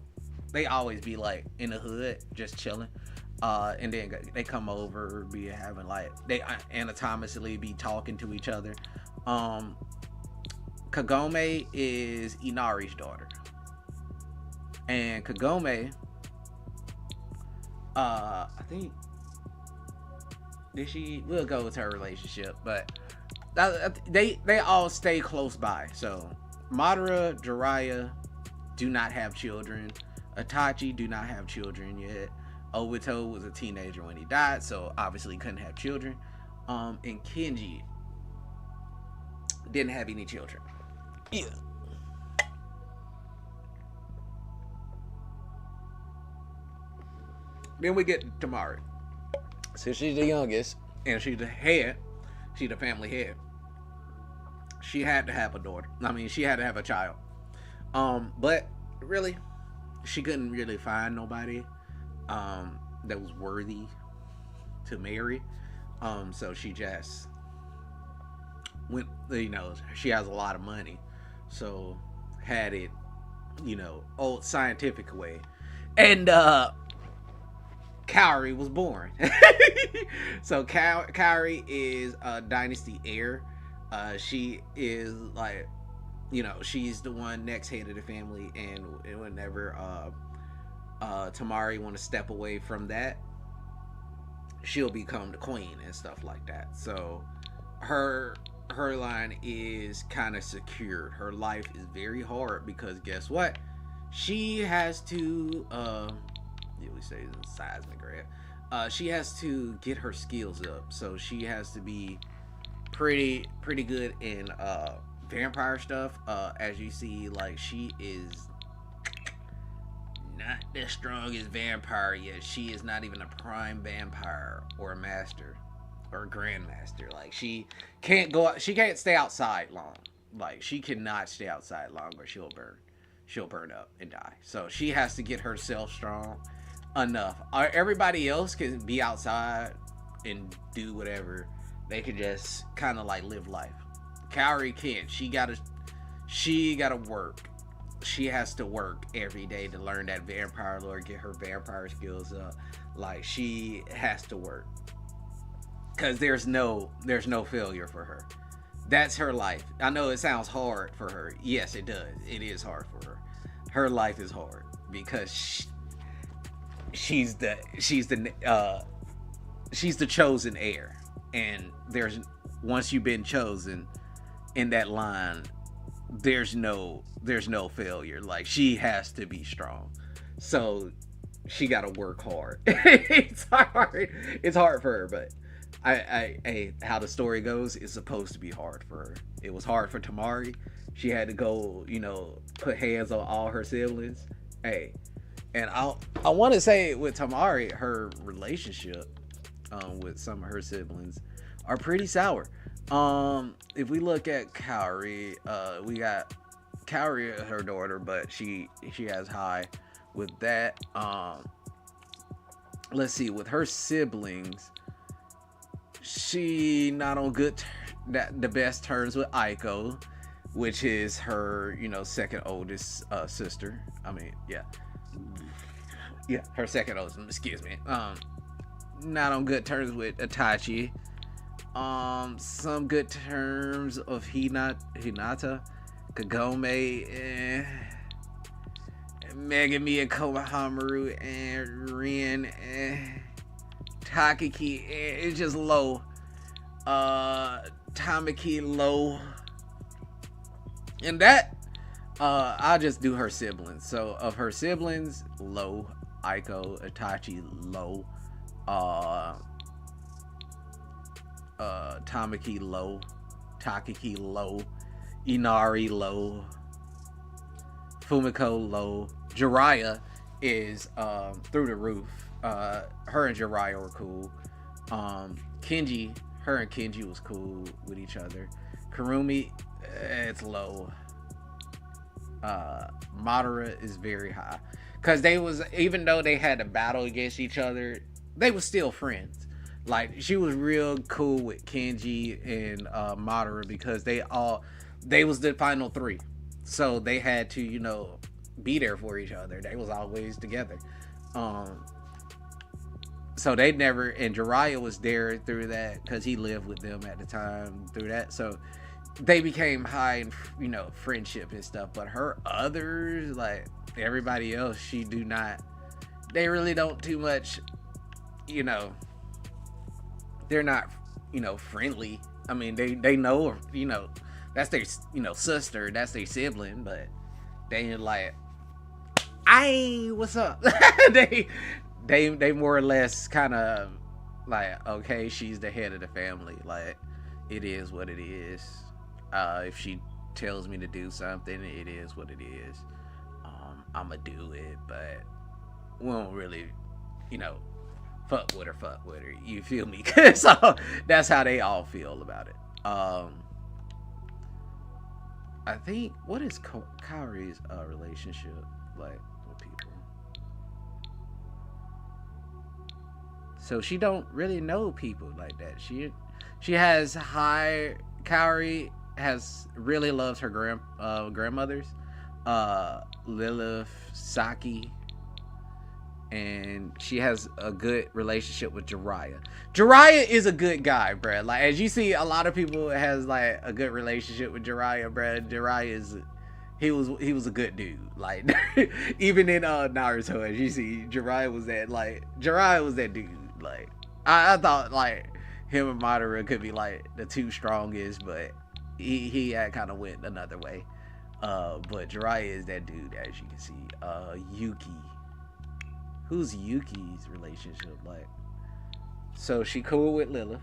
they always be like in the hood just chilling, and then they come over, be having like, they anatomically be talking to each other. Kagome is Inari's daughter, and Kagome I think we'll go with her relationship, but they all stay close by. So Madara, Jiraiya do not have children. Itachi do not have children yet. Obito was a teenager when he died, so obviously couldn't have children. And Kenji didn't have any children. Yeah. Then we get to Mari. So she's the youngest, and she's the head. She's the family head. She had to have a daughter. I mean, she had to have a child. But really, she couldn't really find nobody that was worthy to marry. So she just went, she has a lot of money, so had it, old scientific way. And Kaori was born. So Kaori is a dynasty heir. She is like, she's the one next head of the family, and whenever Tamari want to step away from that, she'll become the queen and stuff like that. So her line is kind of secured. Her life is very hard because guess what? She has to we say seismograph. She has to get her skills up. So she has to be pretty good in vampire stuff. As you see, like, she is not the strongest vampire yet. She is not even a prime vampire or a master or a grandmaster. Like, she can't stay outside long. Like, she cannot stay outside long or she'll burn up and die. So she has to get herself strong enough. Everybody else can be outside and do whatever. They can just kind of like live life. Kaori can't. She gotta work. She has to work every day to learn that vampire lore, get her vampire skills up. Like, she has to work, because there's no failure for her. That's her life. I know it sounds hard for her. Yes, it does. It is hard for her. Her life is hard because she's the chosen heir, and once you've been chosen in that line, there's no failure. Like, she has to be strong. So she got to work hard. It's hard for her, but how the story goes, it's supposed to be hard for her. It was hard for Tamari. She had to go, put hands on all her siblings. Hey, and I want to say with Tamari, her relationship with some of her siblings are pretty sour. If we look at Kaori, we got Kaori, her daughter, but she has high with that. Let's see, with her siblings, she not on the best terms with Aiko, which is her, second oldest sister. I mean, yeah, her second oldest. Excuse me. Not on good terms with Itachi. Some good terms of Hinata, Kagome, Megami and Konohamaru, and Rin, Takaki. It's just low. Tamaki low. And that, I'll just do her siblings. So of her siblings, low. Aiko, Itachi, low. Tamaki, low. Takaki, low. Inari, low. Fumiko, low. Jiraiya is through the roof. Her and Jiraiya were cool. Kenji, her and Kenji was cool with each other. Kurumi, it's low. Madara is very high, because even though they had a battle against each other, they were still friends. Like, she was real cool with Kenji and Madara, because they was the final three, so they had to be there for each other. They was always together. So they never, and Jiraiya was there through that because he lived with them at the time through that. So they became high in friendship and stuff. But her others, like everybody else, they really don't too much, they're not friendly. I mean, they know, that's their sister, that's their sibling, but they ain't like, "Hey, what's up?" they more or less kind of like, okay, she's the head of the family, like, it is what it is. If she tells me to do something, it is what it is. I'ma do it, but we don't really fuck with her, you feel me? So that's how they all feel about it. I think, what is Kaori's relationship like with people? So she don't really know people like that. She has Kaori really loves her grandmothers, Lilith, Saki, and she has a good relationship with Jiraiya. Jiraiya is a good guy, bruh. Like, as you see, a lot of people has like a good relationship with Jiraiya, bruh. Jiraiya he was a good dude. Like, even in Naruto, as you see, Jiraiya was that dude. Like, I thought like him and Madara could be like the two strongest, but he had kind of went another way. But Jiraiya is that dude, as you can see. Yuki. Who's Yuki's relationship like? So she cool with Lilith.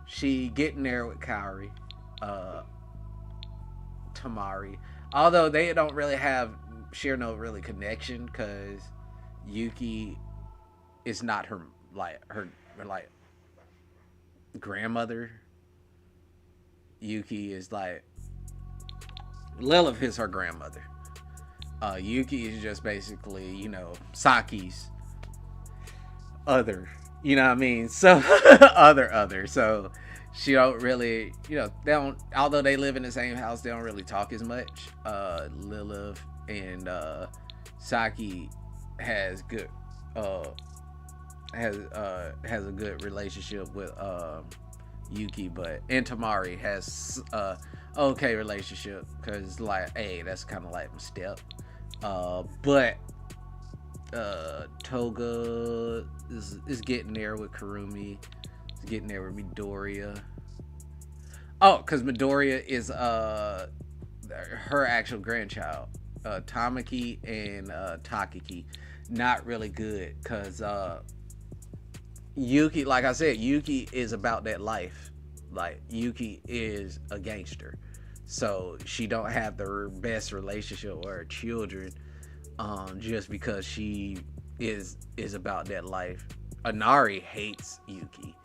She getting there with Kaori. Tamari. Although they don't really share no really connection, because Yuki is not her grandmother. Yuki is like, Lilith is her grandmother. Yuki is just basically, Saki's other. You know what I mean? So other. So she don't really, although they live in the same house, they don't really talk as much. Lilith and Saki has good has a good relationship with Yuki, and Tamari has okay relationship, because like, hey, that's kind of like my step. But Toga is getting there with Kurumi. Is getting there with Midoriya. Oh, because Midoriya is her actual grandchild. Tamaki and Takaki, not really good because Yuki, like I said, Yuki is about that life. Like Yuki is a gangster, so she don't have the best relationship with her children, just because she is about that life. Inari hates Yuki.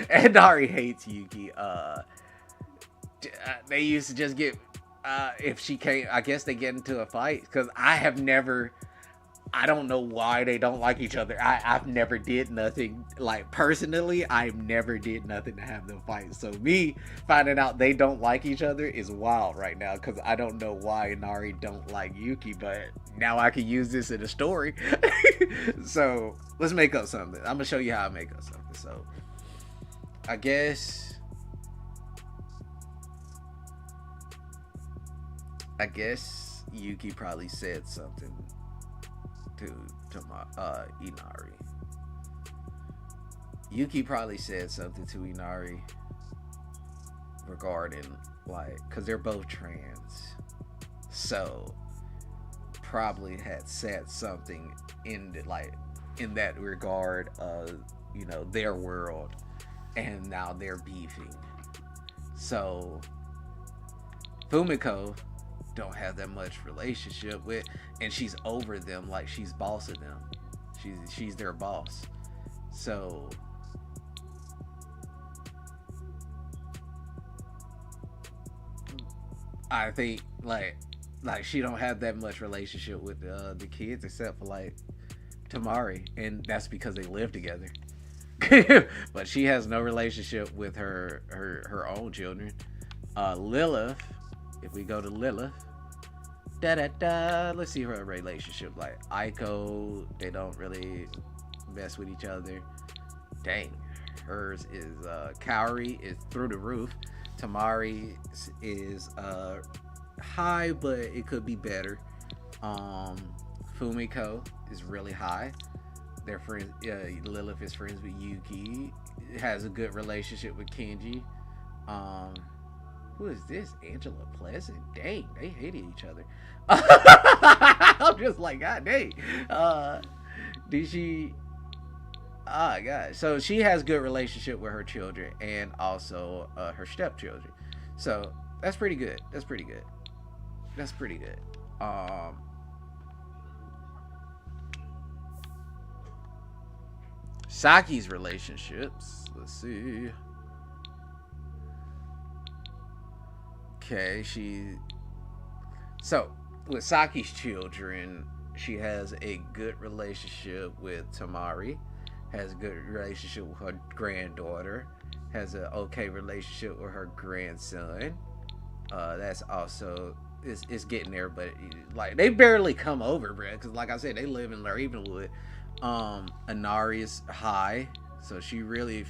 Inari hates Yuki. They used to just get if she came. I guess they get into a fight because I have never. I don't know why they don't like each other. I've never did nothing like personally. I never did nothing to have them fight. So me finding out they don't like each other is wild right now because I don't know why Inari don't like Yuki, but now I can use this in a story. So let's make up something. I'm gonna show you how I make up something. So I guess Yuki probably said something to my Inari. Yuki probably said something to Inari regarding like because they're both trans, so probably had said something in the, like in that regard of their world, and now they're beefing. So Fumiko don't have that much relationship with, and she's over them, like she's boss of them. She's their boss. So I think like she don't have that much relationship with the kids except for like Tamari, and that's because they live together. But she has no relationship with her own children. Lilith, if we go to Lilith, let's see her relationship. Like Aiko, they don't really mess with each other. Dang, hers is Kaori is through the roof. Tamari is high, but it could be better. Fumiko is really high. They're friends. Lilith is friends with Yuki. Has a good relationship with Kenji. Who is this? Angela Pleasant. Dang, they hated each other. I'm just like, God dang. Did she? Ah, God. So she has good relationship with her children and also her stepchildren. So that's pretty good. That's pretty good. That's pretty good. Saki's relationships. Let's see. Okay, so with Saki's children, she has a good relationship with Tamari, has a good relationship with her granddaughter, has an okay relationship with her grandson. That's also it's getting there, but like they barely come over, bro. Because like I said, they live in Ravenwood. Inari is high, so she really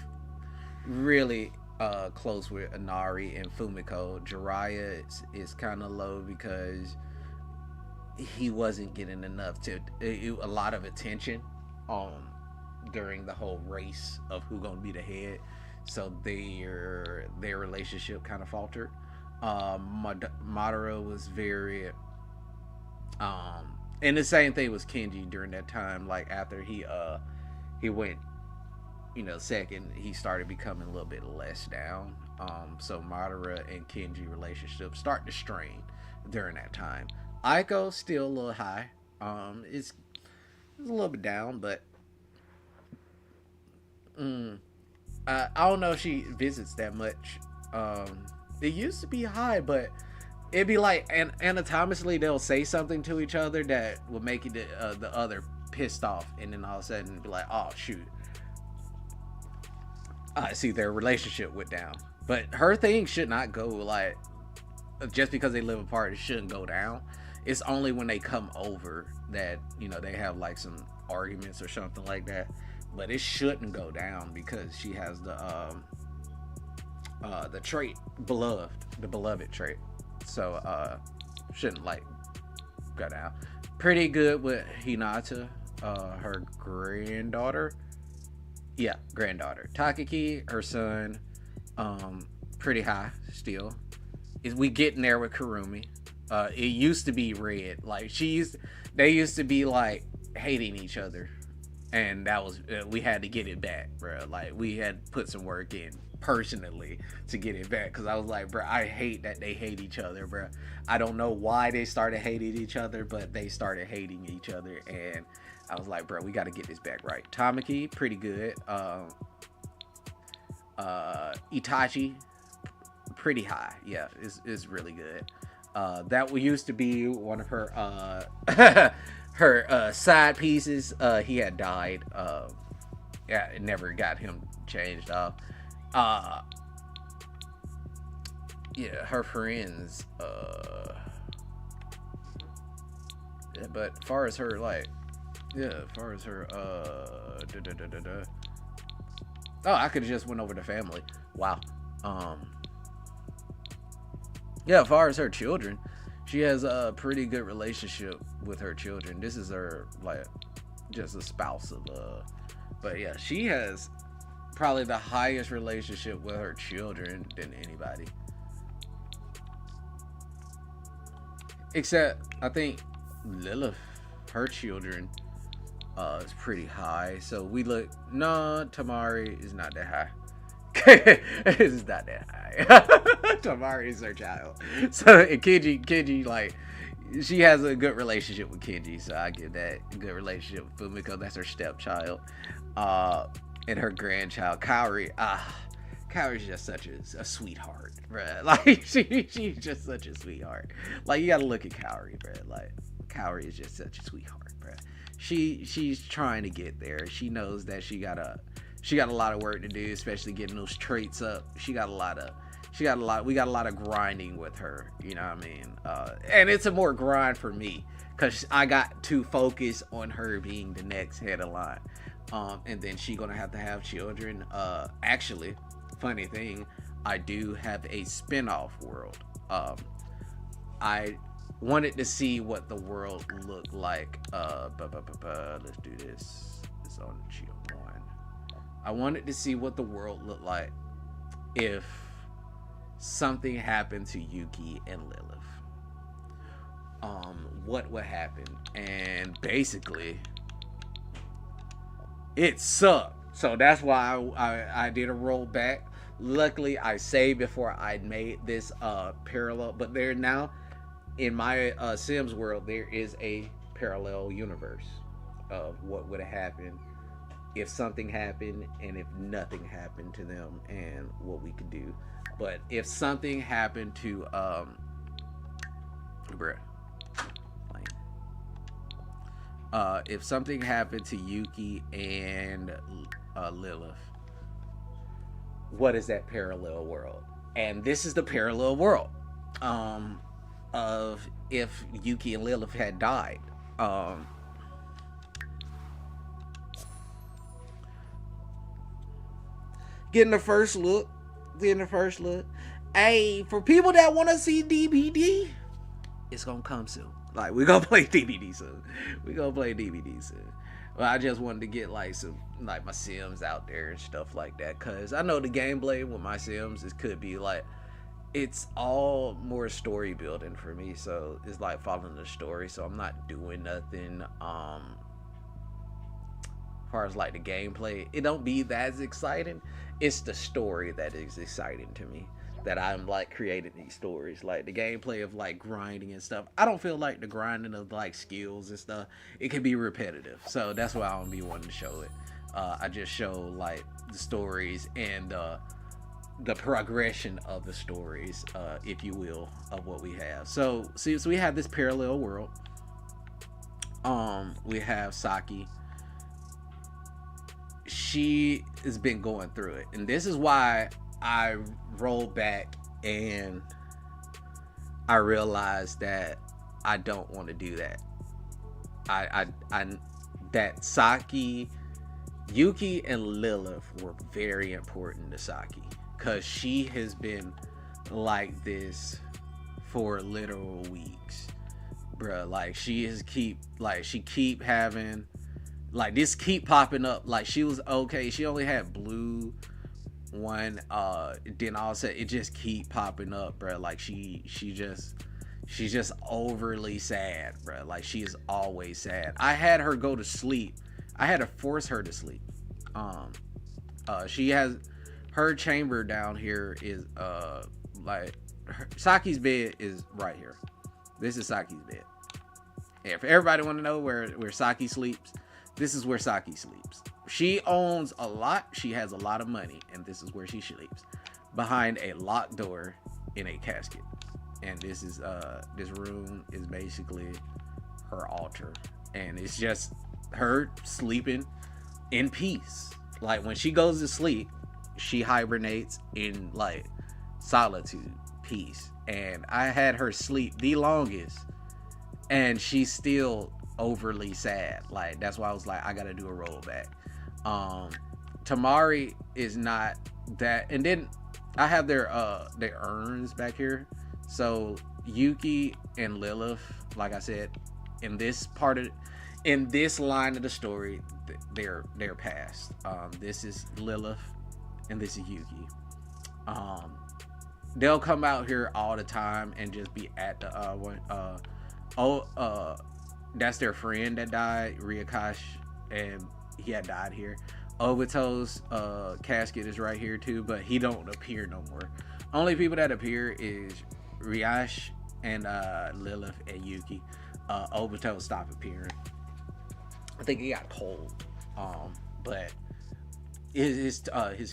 close with Inari and Fumiko. Jiraiya is kind of low because he wasn't getting a lot of attention during the whole race of who gonna be the head, so their relationship kind of faltered. Madara was very and the same thing was Kenji during that time. Like after he went second, he started becoming a little bit less down. So Madara and Kenji relationship start to strain during that time. Aiko still a little high. It's a little bit down, but I don't know if she visits that much. It used to be high, but it'd be like anatomically they'll say something to each other that will make it the other pissed off, and then all of a sudden be like, oh shoot, I see their relationship went down. But her thing should not go like just because they live apart. It shouldn't go down. It's only when they come over that they have like some arguments or something like that. But it shouldn't go down because she has the trait the beloved trait. So shouldn't like go down. Pretty good with Hinata, her granddaughter. Yeah, granddaughter. Takaki, her son. pretty high still. Is we getting there with Karumi. It used to be red. Like they used to be like hating each other, and that was we had to get it back, bro. Like we had to put some work in personally to get it back, because I was like, bro, I hate that they hate each other, bro. I don't know why they started hating each other, but they started hating each other, and I was like, bro, we got to get this back right. Tamaki, pretty good. Itachi, pretty high. Yeah, is really good. That used to be one of her her side pieces. He had died. Yeah, it never got him changed off. Yeah, her friends. Yeah, but as far as her as far as her oh, I could have just went over the family. Wow. Yeah, as far as her children, she has a pretty good relationship with her children. This is her, like, just a spouse of but yeah, she has probably the highest relationship with her children than anybody. Except, I think Lilith, her children, is pretty high. So we look, no, Tamari is not that high. It's not that high. Tamari is her child. So and Kenji, like, she has a good relationship with Kenji, so I give that good relationship with Fumiko. That's her stepchild. And her grandchild, Kaori. Kaori's just such a sweetheart, bruh. Like, she's just such a sweetheart. Like, you gotta look at Kaori, bruh. Like, Kaori is just such a sweetheart, bruh. She's trying to get there. She knows that she got a lot of work to do, especially getting those traits up. We got a lot of grinding with her, you know what I mean? And it's a more grind for me, because I got to focus on her being the next head of line. And then she gonna have to have children. Actually, funny thing, I do have a spin-off world. I wanted to see what the world looked like. Let's do this. It's on Chill 1. I wanted to see what the world looked like if something happened to Yuki and Lilith. What would happen? And basically, it sucked. So that's why I did a rollback. Luckily, I saved before I made this parallel. But there now, in my Sims world, there is a parallel universe of what would have happened if something happened and if nothing happened to them, and what we could do. But if something happened to if something happened to Yuki and Lilith, what is that parallel world? And this is the parallel world of if Yuki and Lilith had died. Getting the first look. Hey, for people that want to see DBD, it's gonna come soon. Like, we're gonna play DBD soon. Well, I just wanted to get like some, like, my Sims out there and stuff like that, cause I know the gameplay with my Sims could be like, it's all more story building for me. So it's like following the story. So I'm not doing nothing. As far as like the gameplay, it don't be that exciting. It's the story that is exciting to me, that I'm like creating these stories. Like the gameplay of like grinding and stuff, I don't feel like the grinding of like skills and stuff, it can be repetitive. So that's why I don't be wanting to show it. I just show like the stories and the progression of the stories, if you will, of what we have. So we have this parallel world. We have Saki. She has been going through it, and this is why I rolled back and I realized that I don't want to do that. That Saki, Yuki, and Lilith were very important to Saki, because she has been like this for literal weeks, bruh. Like, she keep having, like, this keep popping up. Like, she was okay. She only had blue one. Then all of a sudden it just keep popping up, bro. Like she's just overly sad, bro. Like she's always sad. I had her go to sleep. I had to force her to sleep. Um, she has her chamber down here is like Saki's bed is right here. This is Saki's bed. And if everybody want to know where Saki sleeps, this is where Saki sleeps. She owns a lot. She has a lot of money, and this is where she sleeps, behind a locked door in a casket. And this is this room is basically her altar, and it's just her sleeping in peace. Like when she goes to sleep, she hibernates in like solitude, peace. And I had her sleep the longest, and she's still overly sad. Like that's why I was like, I gotta do a rollback. Tamari is not that, and then I have their urns back here. So Yuki and Lilith, like I said, in this line of the story, they're past. This is Lilith, and this is Yuki. They'll come out here all the time and just be at the that's their friend that died, Ryukash, and he had died here. Obito's casket is right here too, but he don't appear no more. Only people that appear is Ryash and Lilith and Yuki. Obito stopped appearing. I think he got cold. But his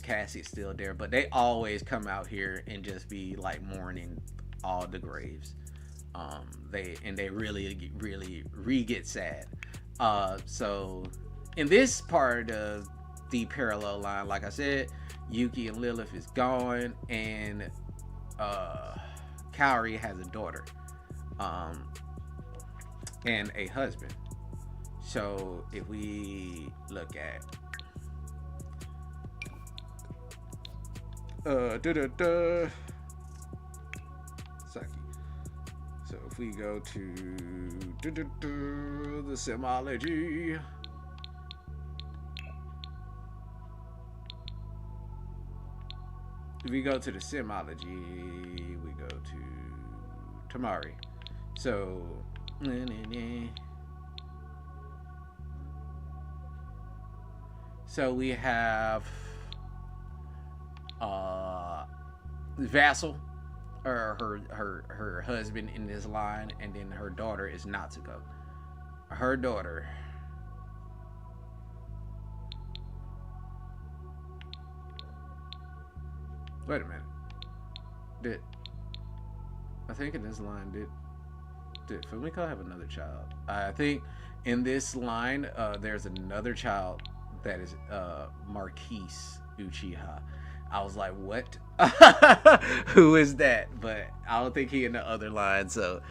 casket's still there. But they always come out here and just be like mourning all the graves. They really get sad. So in this part of the parallel line, like I said, Yuki and Lilith is gone, and Kaori has a daughter, and a husband. So if we look at Saki. So if we go to the Simology. If we go to the Simology, we go to Tamari. So we have Vassal, or her husband in this line, and then her daughter is Natsuko. Her daughter. Wait a minute. I think in this line did Fumiko have another child? I think in this line there's another child that is Marquise Uchiha. I was like, what? Who is that? But I don't think he in the other line. So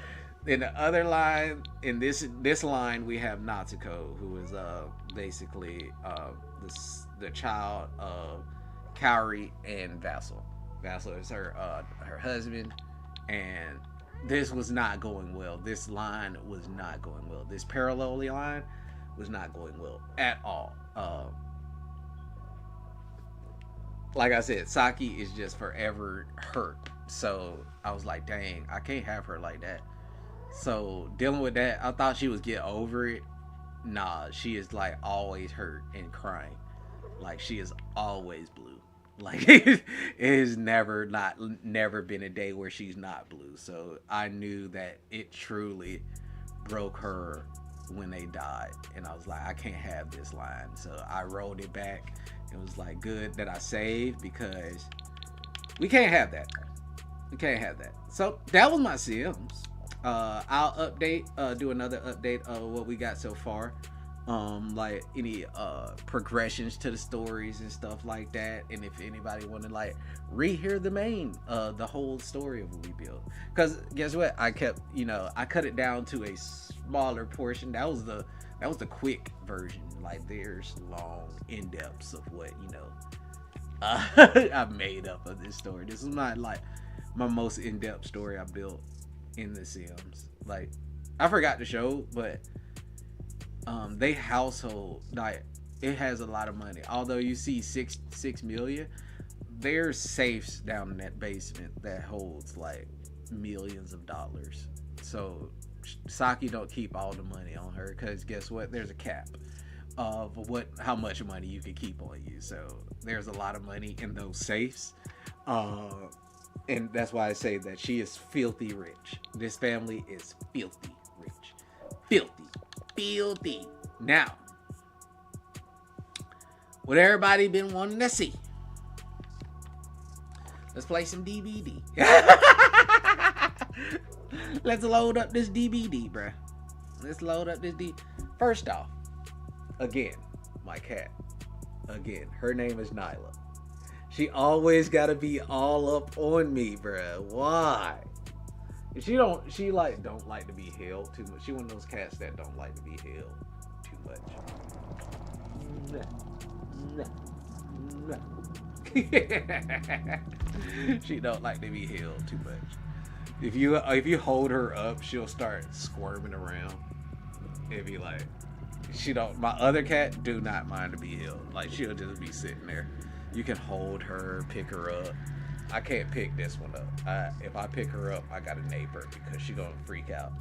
in the other line, in this line, we have Natsuko, who is basically the child of Kaori and Vassal. Vassal is her husband, and this was not going well. This line was not going well. This parallel line was not going well at all. Like I said, Saki is just forever hurt. So I was like, dang, I can't have her like that. So dealing with that, I thought she would get over it. Nah, she is like always hurt and crying. Like she is always blue. Like it has never been a day where she's not blue. So I knew that it truly broke her when they died, and I was like, I can't have this line. So I rolled it back. It was like good that I saved, because we can't have that. We can't have that. So that was my Sims. I'll do another update of what we got so far. Like any progressions to the stories and stuff like that, and if anybody want to like rehear the whole story of what we built, because guess what, I cut it down to a smaller portion. That was the quick version. Like there's long in-depths of what I made up of this story. This is not like my most in-depth story I built in The Sims. Like I forgot to show, but they household, like it has a lot of money. Although you see 6 million, there's safes down in that basement that holds like millions of dollars. So Saki don't keep all the money on her, because guess what? There's a cap of how much money you can keep on you. So there's a lot of money in those safes. And that's why I say that she is filthy rich. This family is filthy rich. Filthy. Now, what everybody been wanting to see. Let's play some DBD. Let's load up this DBD, bruh. Let's load up this DBD. First off, again, my cat. Again, her name is Nyla. She always gotta be all up on me, bruh. Why? She don't like to be held too much. She one of those cats that don't like to be held too much. She don't like to be held too much. If you hold her up, she'll start squirming around. It'd be like, my other cat do not mind to be held. Like, she'll just be sitting there. You can hold her, pick her up. I can't pick this one up. If I pick her up, I gotta nape her because she gonna freak out.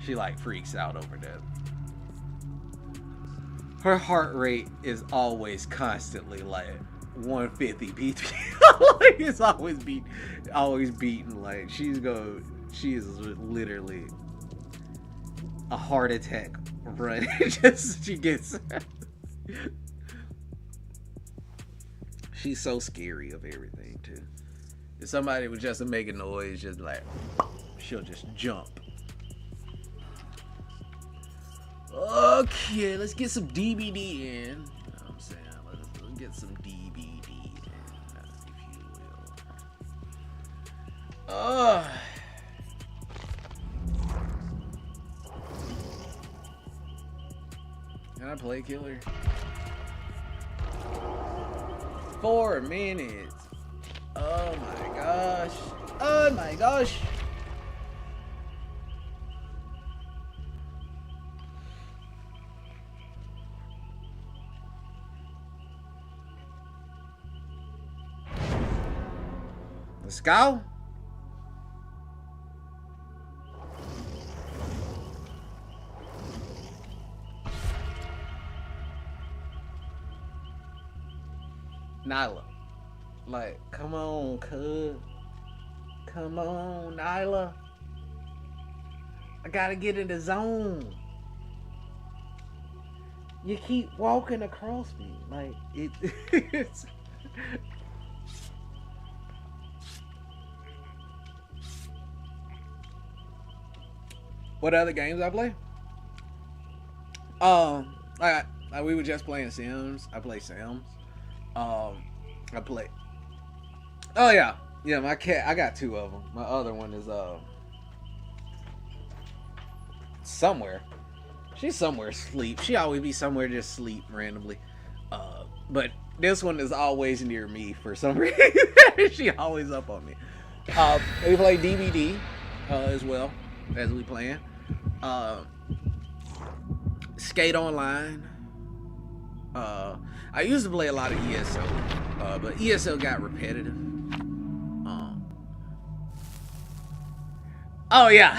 She like freaks out over that. Her heart rate is always constantly like 150 beats. Like, it's always beating. Like, she is literally a heart attack run. She gets. She's so scary of everything too. If somebody was just to make a noise, just like, she'll just jump. Okay, let's get some DBD in. You know what I'm saying? Let's get some DBD in, if you will. Can I play killer? 4 minutes. Oh my gosh. Oh my gosh. Let's go. Nyla. Like, come on, cuz. Come on, Nyla. I gotta get in the zone. You keep walking across me. Like, it's... What other games I play? We were just playing Sims. I play Sims. I play. Oh yeah, my cat. I got 2 of them. My other one is somewhere. She's somewhere asleep. She always be somewhere just sleep randomly. But this one is always near me for some reason. She always up on me. We play DBD as well as we playing. Skate Online. I used to play a lot of ESO, but ESO got repetitive. Oh yeah.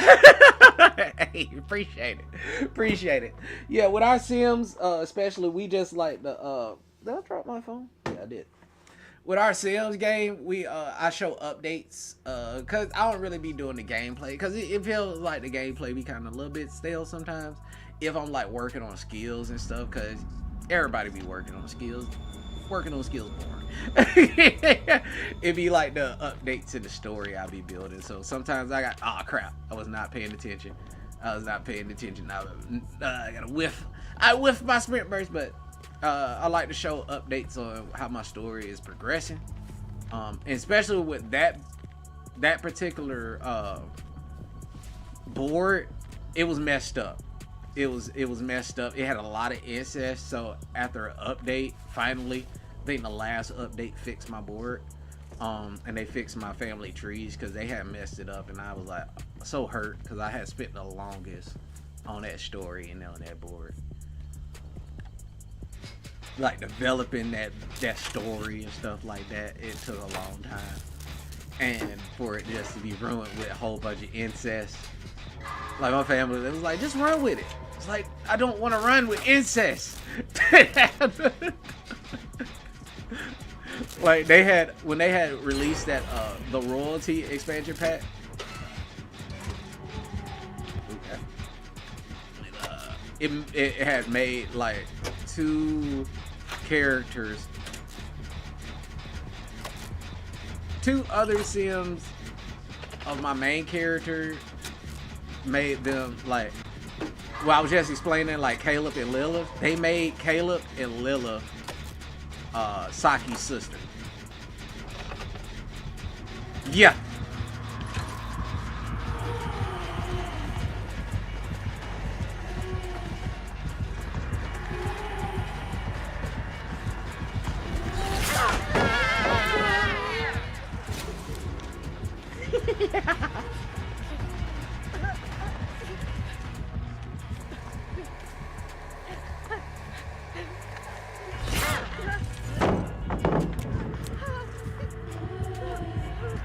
Hey, appreciate it. Yeah, with our Sims, especially, we just like the did I drop my phone? Yeah, I did. With our Sims game, I show updates, cause I don't really be doing the gameplay, cause it feels like the gameplay be kind of a little bit stale sometimes. If I'm like working on skills and stuff, cause everybody be working on skills. Working on skills boring. It'd be like the update to the story I be building. So sometimes I got, oh crap, I was not paying attention. I got a whiff. I whiffed my sprint burst, but I like to show updates on how my story is progressing. And especially with that particular board, it was messed up. It was messed up. It had a lot of incest. So after an update, finally, I think the last update fixed my board. And they fixed my family trees because they had messed it up, and I was like so hurt because I had spent the longest on that story and on that board. like developing that story and stuff like that. It took a long time, and for it just to be ruined with a whole bunch of incest. Like my family, it was like, just run with it. It's like, I don't want to run with incest. Like when they had released that the royalty expansion pack. It had made like 2 characters, 2 other Sims of my main character, made them like, well, I was just explaining, like Caleb and Lilith. They made Caleb and Lilith Saki's sister. Yeah.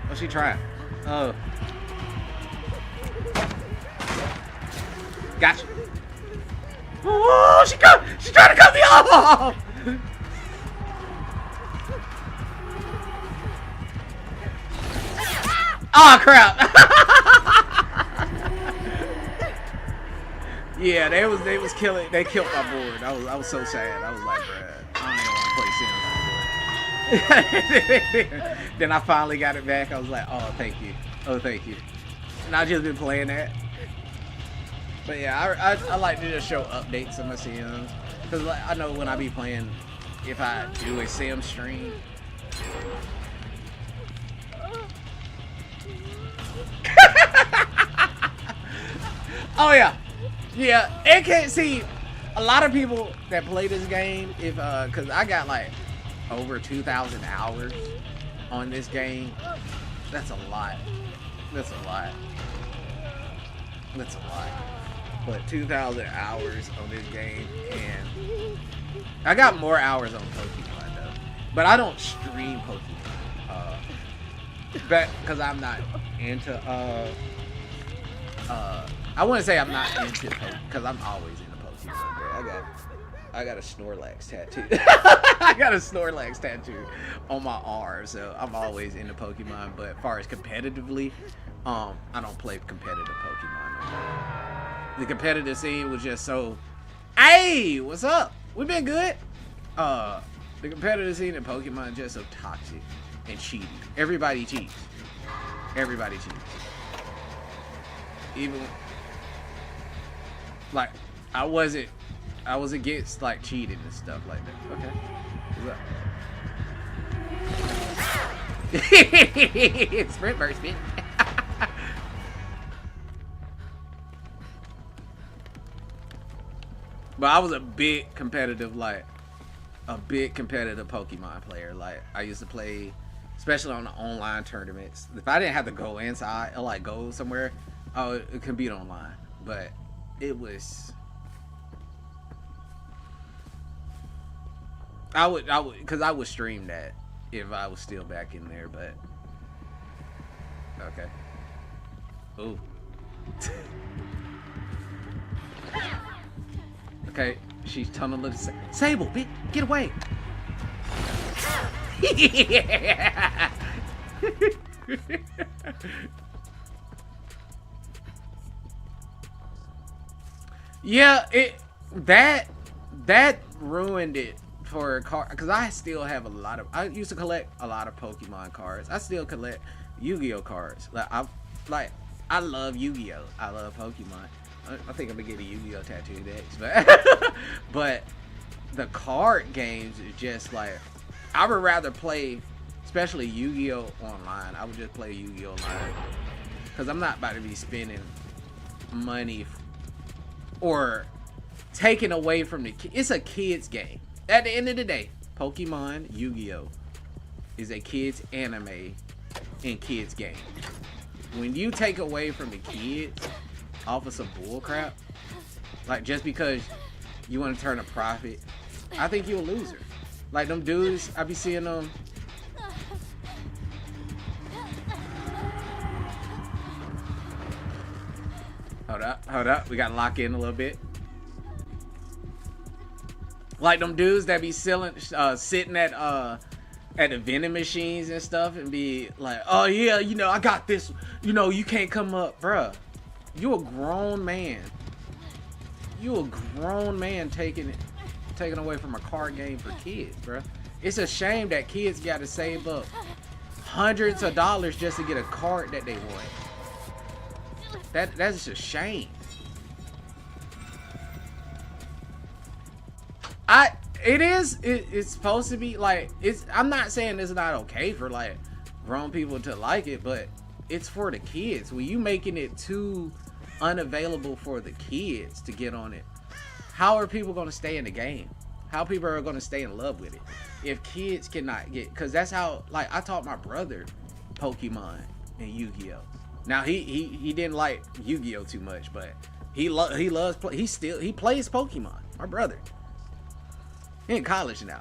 What's she trying? Oh. Gotcha. Oh, she's trying to cut me off! Oh crap! Yeah, they was killing. They killed my board. I was so sad. I was like, bruh, I don't even want to play Sims. Then I finally got it back. I was like, oh, thank you. Oh, thank you. And I've just been playing that. But yeah, I like to just show updates on my Sims. Because like, I know when I be playing, if I do a Sim stream. Oh yeah. Yeah, it can't see a lot of people that play this game, if cause I got like over 2,000 hours on this game. That's a lot. That's a lot. That's a lot. But 2,000 hours on this game, and I got more hours on Pokemon though. But I don't stream Pokemon. But because I'm not into I wouldn't say I'm not into Pokemon, because I'm always into Pokemon. Bro. I got a Snorlax tattoo. I got a Snorlax tattoo on my arm, so I'm always into Pokemon. But as far as competitively, I don't play competitive Pokemon no more. The competitive scene was just so, hey, what's up? We've been good. The competitive scene in Pokemon is just so toxic and cheating. Everybody cheats. Everybody cheats. Even like I was against like cheating and stuff like that. Okay. Sprint burst, spin. But I was a big competitive Pokemon player. Like I used to play, especially on the online tournaments. If I didn't have to go inside or like go somewhere, it could be online. But it was, I would, because I would stream that if I was still back in there. But okay. Ooh. Okay, she's tunneling. Sable, bitch, get away! Yeah. Yeah, that ruined it for a card, because I still have I used to collect a lot of Pokemon cards. I still collect Yu-Gi-Oh cards. I love Yu-Gi-Oh. I love Pokemon. I think I'm gonna get a Yu-Gi-Oh tattoo next, but the card games is just like, I would rather play, especially Yu-Gi-Oh online. I would just play Yu-Gi-Oh online, because I'm not about to be spending money or taking away from the it's a kids game. At the end of the day, Pokemon Yu-Gi-Oh is a kids anime and kids game. When you take away from the kids off of some bull crap, like just because you want to turn a profit I think you a loser. Like them dudes, I be seeing them. Hold up. We gotta lock in a little bit. Like them dudes that be selling, sitting at the vending machines and stuff, and be like, "Oh yeah, you know, I got this. You know, you can't come up, bruh. You a grown man. You a grown man taking away from a card game for kids, bruh. It's a shame that kids got to save up hundreds of dollars just to get a card that they want. That's a shame. It's supposed to be like, I'm not saying it's not okay for like grown people to like it, but it's for the kids. When you making it too unavailable for the kids to get on it, how are people going to stay in the game? How people are going to stay in love with it if kids cannot get? Because that's how, like, I taught my brother Pokemon and Yu-Gi-Oh. Now he didn't like Yu-Gi-Oh too much, but he plays Pokemon. My brother, he in college now,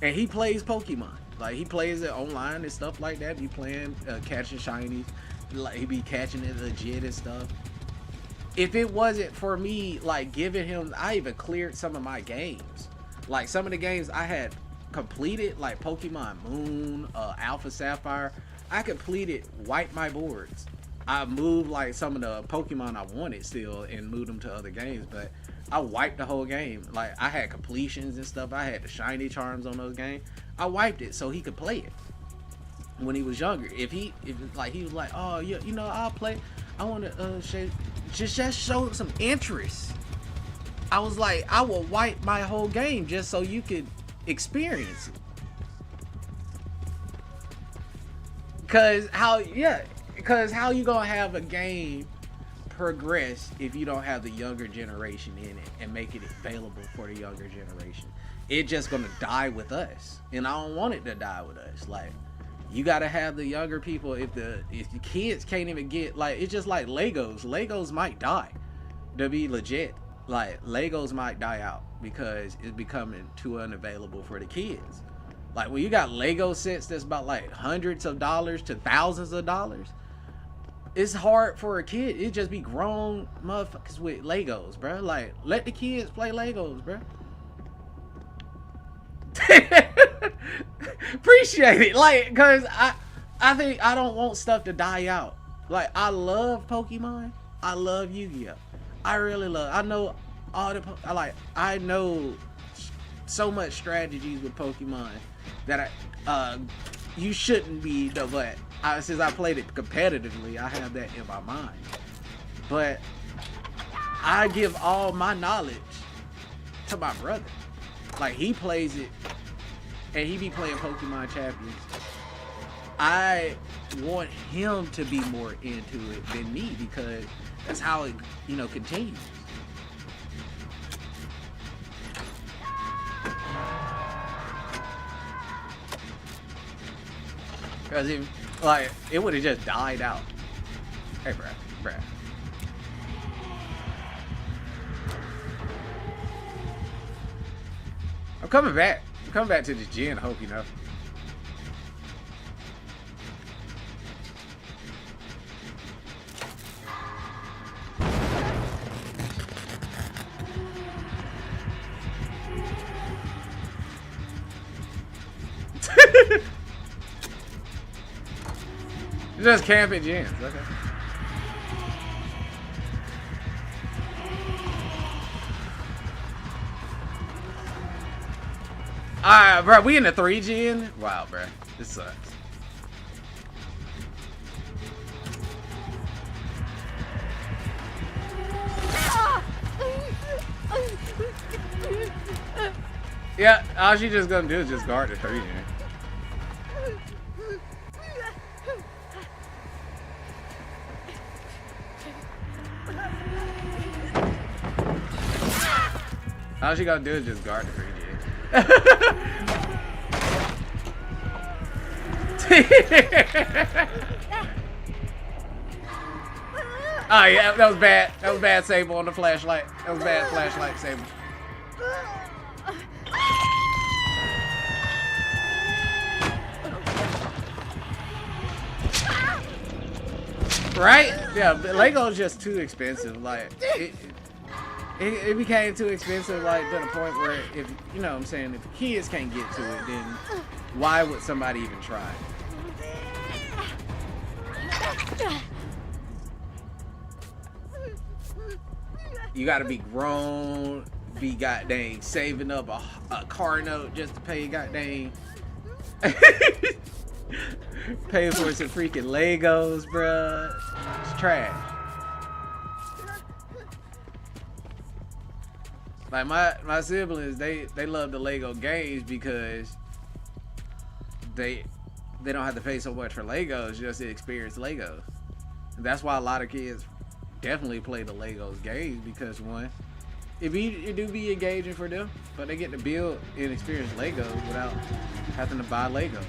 and he plays Pokemon. Like, he plays it online and stuff like that. He playing catching shinies, like he be catching it legit and stuff. If it wasn't for me, like, giving him, I even cleared some of my games. Like, some of the games I had completed, like Pokemon Moon, Alpha Sapphire, I completed, wiped my boards. I moved like some of the Pokemon I wanted still and moved them to other games, but I wiped the whole game. Like, I had completions and stuff. I had the shiny charms on those games. I wiped it so he could play it when he was younger. If he was like, oh, yeah, you know, I'll play. I want to just show some interest. I was like, I will wipe my whole game just so you could experience it. Cause how you gonna have a game progress if you don't have the younger generation in it and make it available for the younger generation? It's just gonna die with us, and I don't want it to die with us. Like, you gotta have the younger people. If the kids can't even get, like, it's just like Legos might die, to be legit. Like, Legos might die out because it's becoming too unavailable for the kids. Like, when you got Lego sets that's about like hundreds of dollars to thousands of dollars, it's hard for a kid. It just be grown motherfuckers with Legos, bro. Like, let the kids play Legos, bro. Appreciate it. Like, cause I think I don't want stuff to die out. Like, I love Pokemon. I love Yu-Gi-Oh. I really love. I know all the. I know so much strategies with Pokemon that you shouldn't be. But since I played it competitively, I have that in my mind. But I give all my knowledge to my brother. Like, he plays it, and he be playing Pokemon Champions. I want him to be more into it than me, because that's how it, you know, continues. Because it would have just died out. Hey, bruh. I'm coming back. I'm coming back to the gym, I hope you know. Just camp at gyms, okay. Alright, bro, we in the 3 gen? Wow, bro, this sucks. Yeah, all she just gonna do is just guard the 3 gen. All she gotta do is just guard the 3G. Oh yeah, that was bad. That was bad, Sable, on the flashlight. That was bad flashlight, Sable. Right? Yeah, but Lego's just too expensive. Like it became too expensive, like to the point where if you know what I'm saying, if kids can't get to it, then why would somebody even try? You gotta be grown, be goddamn saving up a car note just to pay goddamn pay for some freaking Legos, bruh. It's trash. Like my siblings, they love the Lego games because they don't have to pay so much for Legos just to experience Legos. And that's why a lot of kids definitely play the Legos games, because one, it do be engaging for them, but they get to build and experience Legos without having to buy Legos.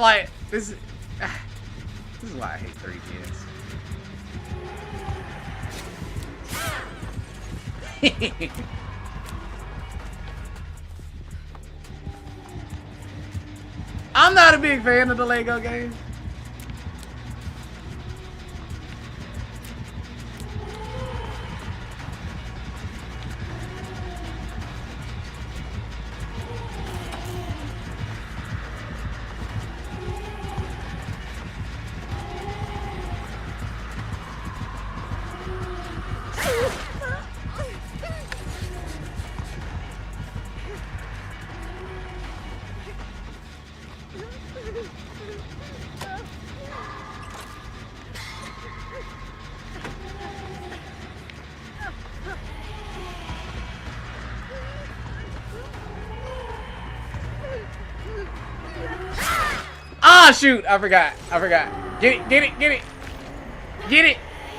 Like this is why I hate 3 kids. I'm not a big fan of the Lego games. Ah, shoot! I forgot. Get it.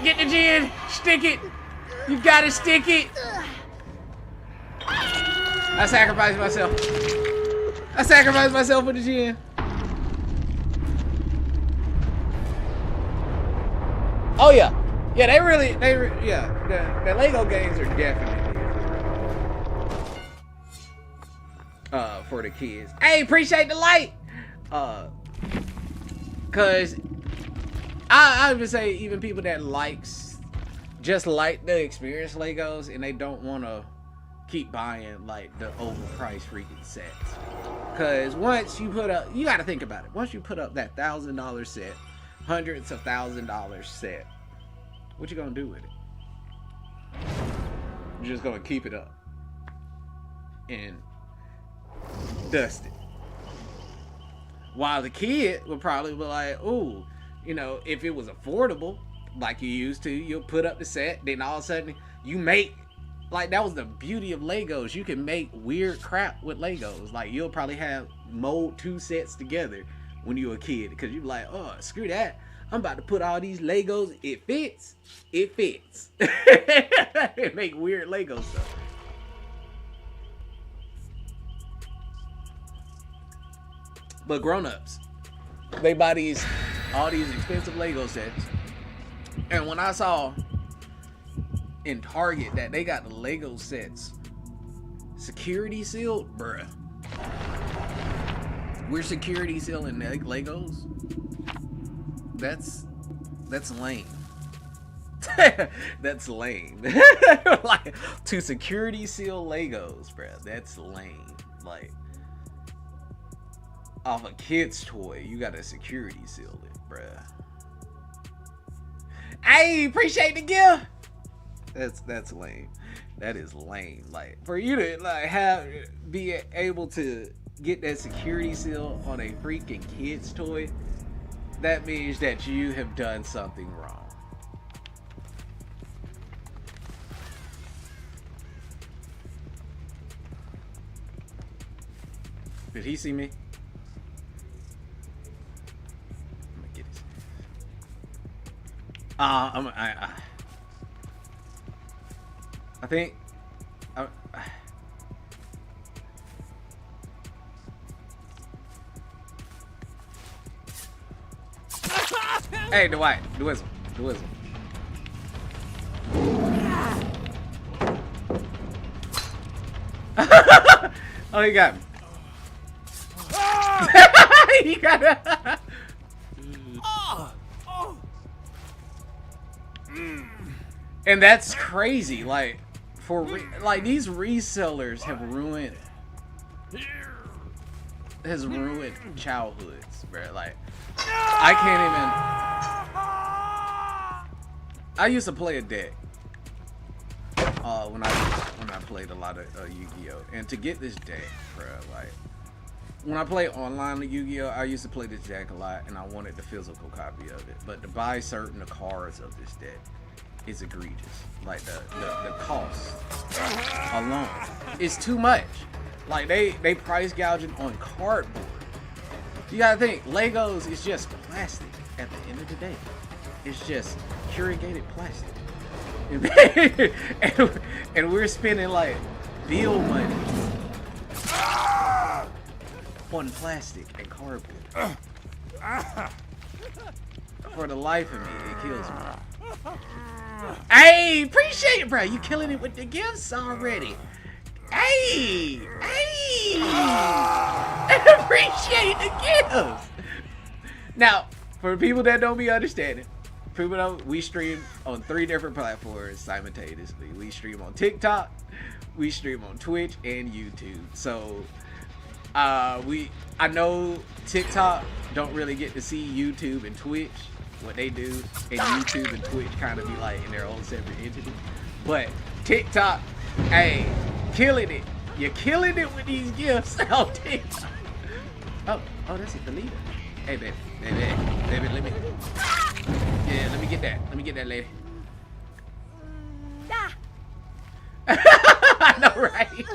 Get the gin. Stick it. You gotta stick it. I sacrificed myself. For the gin. Oh yeah. Yeah, the Lego games are definitely for the kids. Hey, appreciate the light. Cause I would say even people that just like the experience Legos and they don't want to keep buying like the overpriced freaking sets. Cause once you put up, you got to think about it. Once you put up that $1,000 set, hundreds of $1,000 set, what you gonna do with it? You're just gonna keep it up and dust it. While the kid would probably be like, ooh, you know, if it was affordable, like you used to, you'll put up the set, then all of a sudden you make, like that was the beauty of Legos. You can make weird crap with Legos. Like you'll probably have mold 2 sets together when you were a kid, because you're like, oh, screw that. I'm about to put all these Legos. It fits. Make weird Lego stuff. But grown-ups, they buy all these expensive Lego sets. And when I saw in Target that they got the Lego sets security sealed, bruh. We're security sealing Legos? That's lame. That's lame. Like, to security seal Legos, bruh. That's lame. Like, off a kid's toy, you gotta security seal it, bruh. Hey, appreciate the gift. That's lame. That is lame. Like, for you to like be able to get that security seal on a freaking kid's toy, that means that you have done something wrong. Did he see me? I'm gonna get his. I think Hey, Dwight, the whistle. The whistle. Oh, he got me. He got it. And that's crazy. Like, like these resellers have ruined childhoods, bro. Like, I can't even. I used to play a deck when I played a lot of Yu-Gi-Oh, and to get this deck, bro, like when I play online Yu-Gi-Oh, I used to play this deck a lot, and I wanted the physical copy of it. But to buy certain cards of this deck is egregious. Like the cost alone is too much. Like they price gouging on cardboard. You gotta think, Legos is just plastic at the end of the day. It's just corrugated plastic. and we're spending like bill money on plastic and cardboard. For the life of me, it kills me. Hey, appreciate it, bro. You killing it with the gifts already. Hey, appreciate the gifts. Now, for people that don't be understanding, people don't. We stream on 3 different platforms simultaneously. We stream on TikTok, we stream on Twitch, and YouTube. So, I know TikTok don't really get to see YouTube and Twitch, what they do, and YouTube and Twitch kind of be like in their own separate entity. But TikTok, hey, killing it. You're killing it with these gifts on TikTok. Oh, that's a deleter. Hey, baby, let me. Yeah, let me get that. Let me get that, lady. I know, right?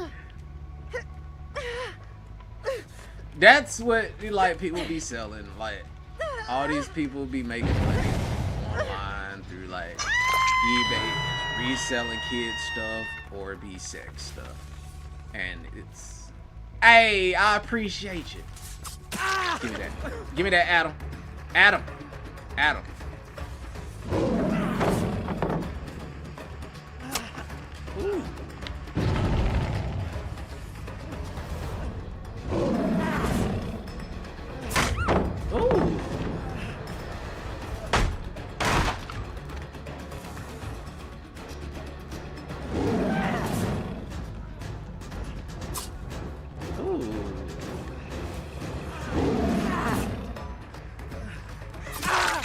That's what like people be selling. Like all these people be making money online through like eBay, reselling kids stuff or be sex stuff, and it's. Hey, I appreciate you. Give me that. Give me that, Adam. Adam. Adam. Ooh. Ooh.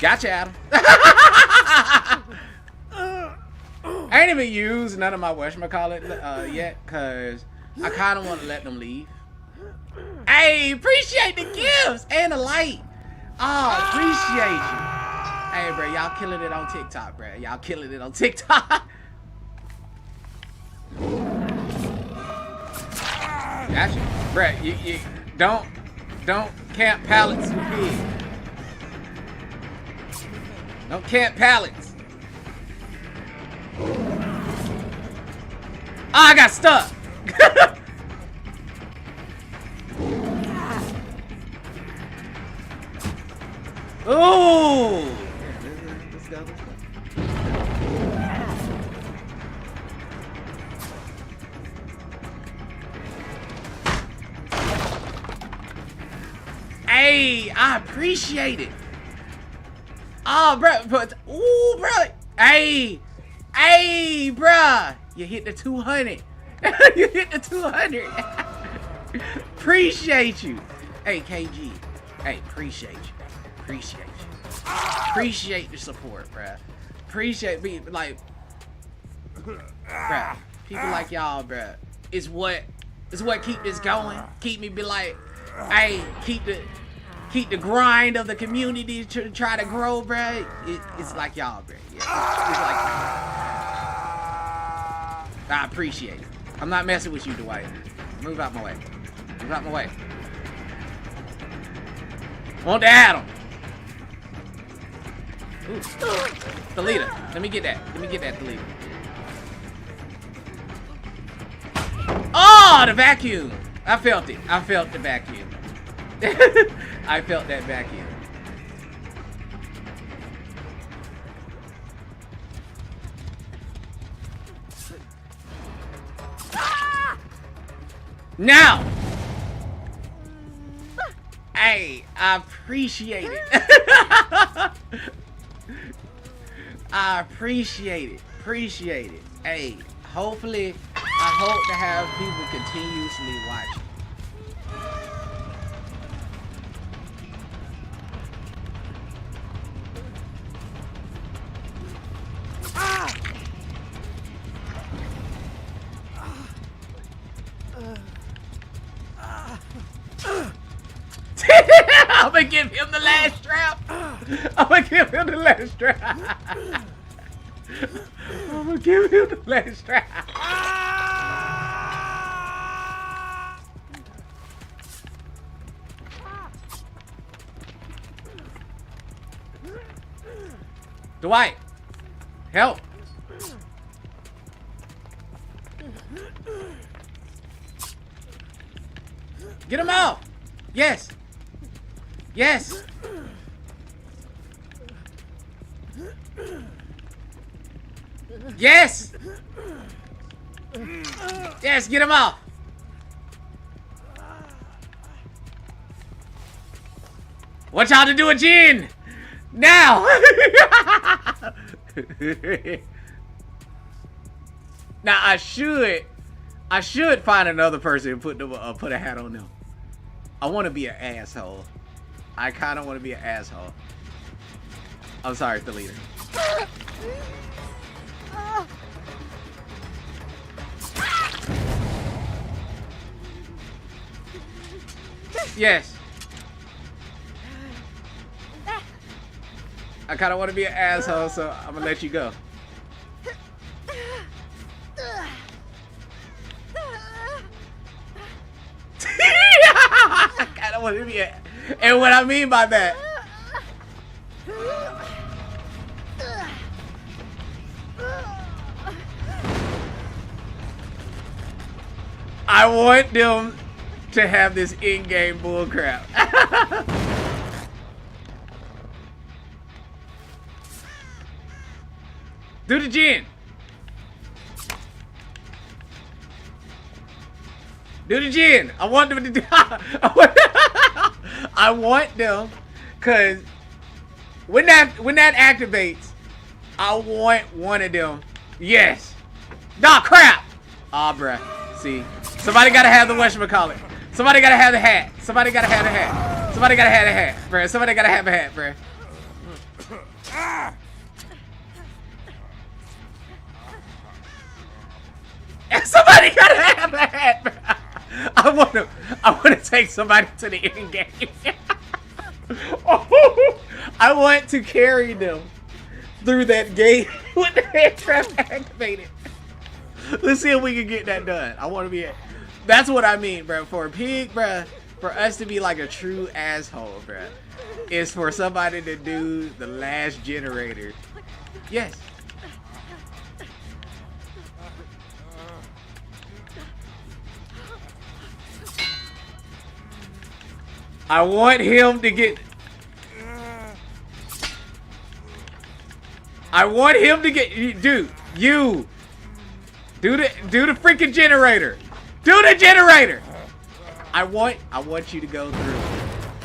Gotcha, Adam. I ain't even used none of my whatchamacallit yet, cause I kind of want to let them leave. Hey, appreciate the gifts and the light. Oh, appreciate you. Hey, bro, y'all killing it on TikTok, bro. Y'all killing it on TikTok. Gotcha, bro. You don't camp pallets with me. Don't camp pallets. Oh, I got stuck. Ooh. Let's go. Hey, I appreciate it. Oh, bro, but ooh, bro. Hey, bro, you hit the 200. You hit the 200. Appreciate you. Hey, KG. Hey, appreciate you. Appreciate the support, bro. Appreciate me, like, bro. People like y'all, bro. Is what keep this going. Keep me be like, hey, keep the grind of the community to try to grow, bro. It's like y'all, bro. Yeah, it's like I appreciate it. I'm not messing with you, Dwight. Move out my way. Move out my way. Want to add him. Ooh. The leader. Let me get that. Let me get that, the leader. Oh, the vacuum. I felt it. I felt the vacuum. I felt that vacuum. Now! Hey, I appreciate it. I appreciate it. Appreciate it. Hey, hopefully, I hope to have people continuously watching. I'm gonna give him the last trap. I'm gonna give him the last trap. I'm gonna give him the last trap. Dwight, help. Get him out. Yes. Yes. Yes. Yes, get him off. Want y'all to do a gin now. Now I should find another person and put a hat on them. I want to be an asshole. I kind of want to be an asshole. I'm sorry, it's the leader. Yes. I kind of want to be an asshole, so I'm gonna let you go. I kind of want to be a... And what I mean by that... I want them to have this in-game bullcrap. Do the gin. Do the gin. I want them to do. I want them, cause when that activates, I want one of them. Yes. Nah, crap. Ah, bruh. See, somebody gotta have the whatchamacallit. Somebody gotta have the hat. Somebody gotta have the hat. Somebody gotta have the hat, bruh. Somebody gotta have a hat, bruh. Somebody gotta have a hat, bruh. I want to take somebody to the end game. I want to carry them through that gate with the head trap activated. Let's see if we can get that done. I want to be. That's what I mean, bro. For a pig, bro. For us to be like a true asshole, bro, is for somebody to do the last generator. Yes. I want him to get. I want him to get. Dude, you. Do the freaking generator. Do the generator. I want you to go through.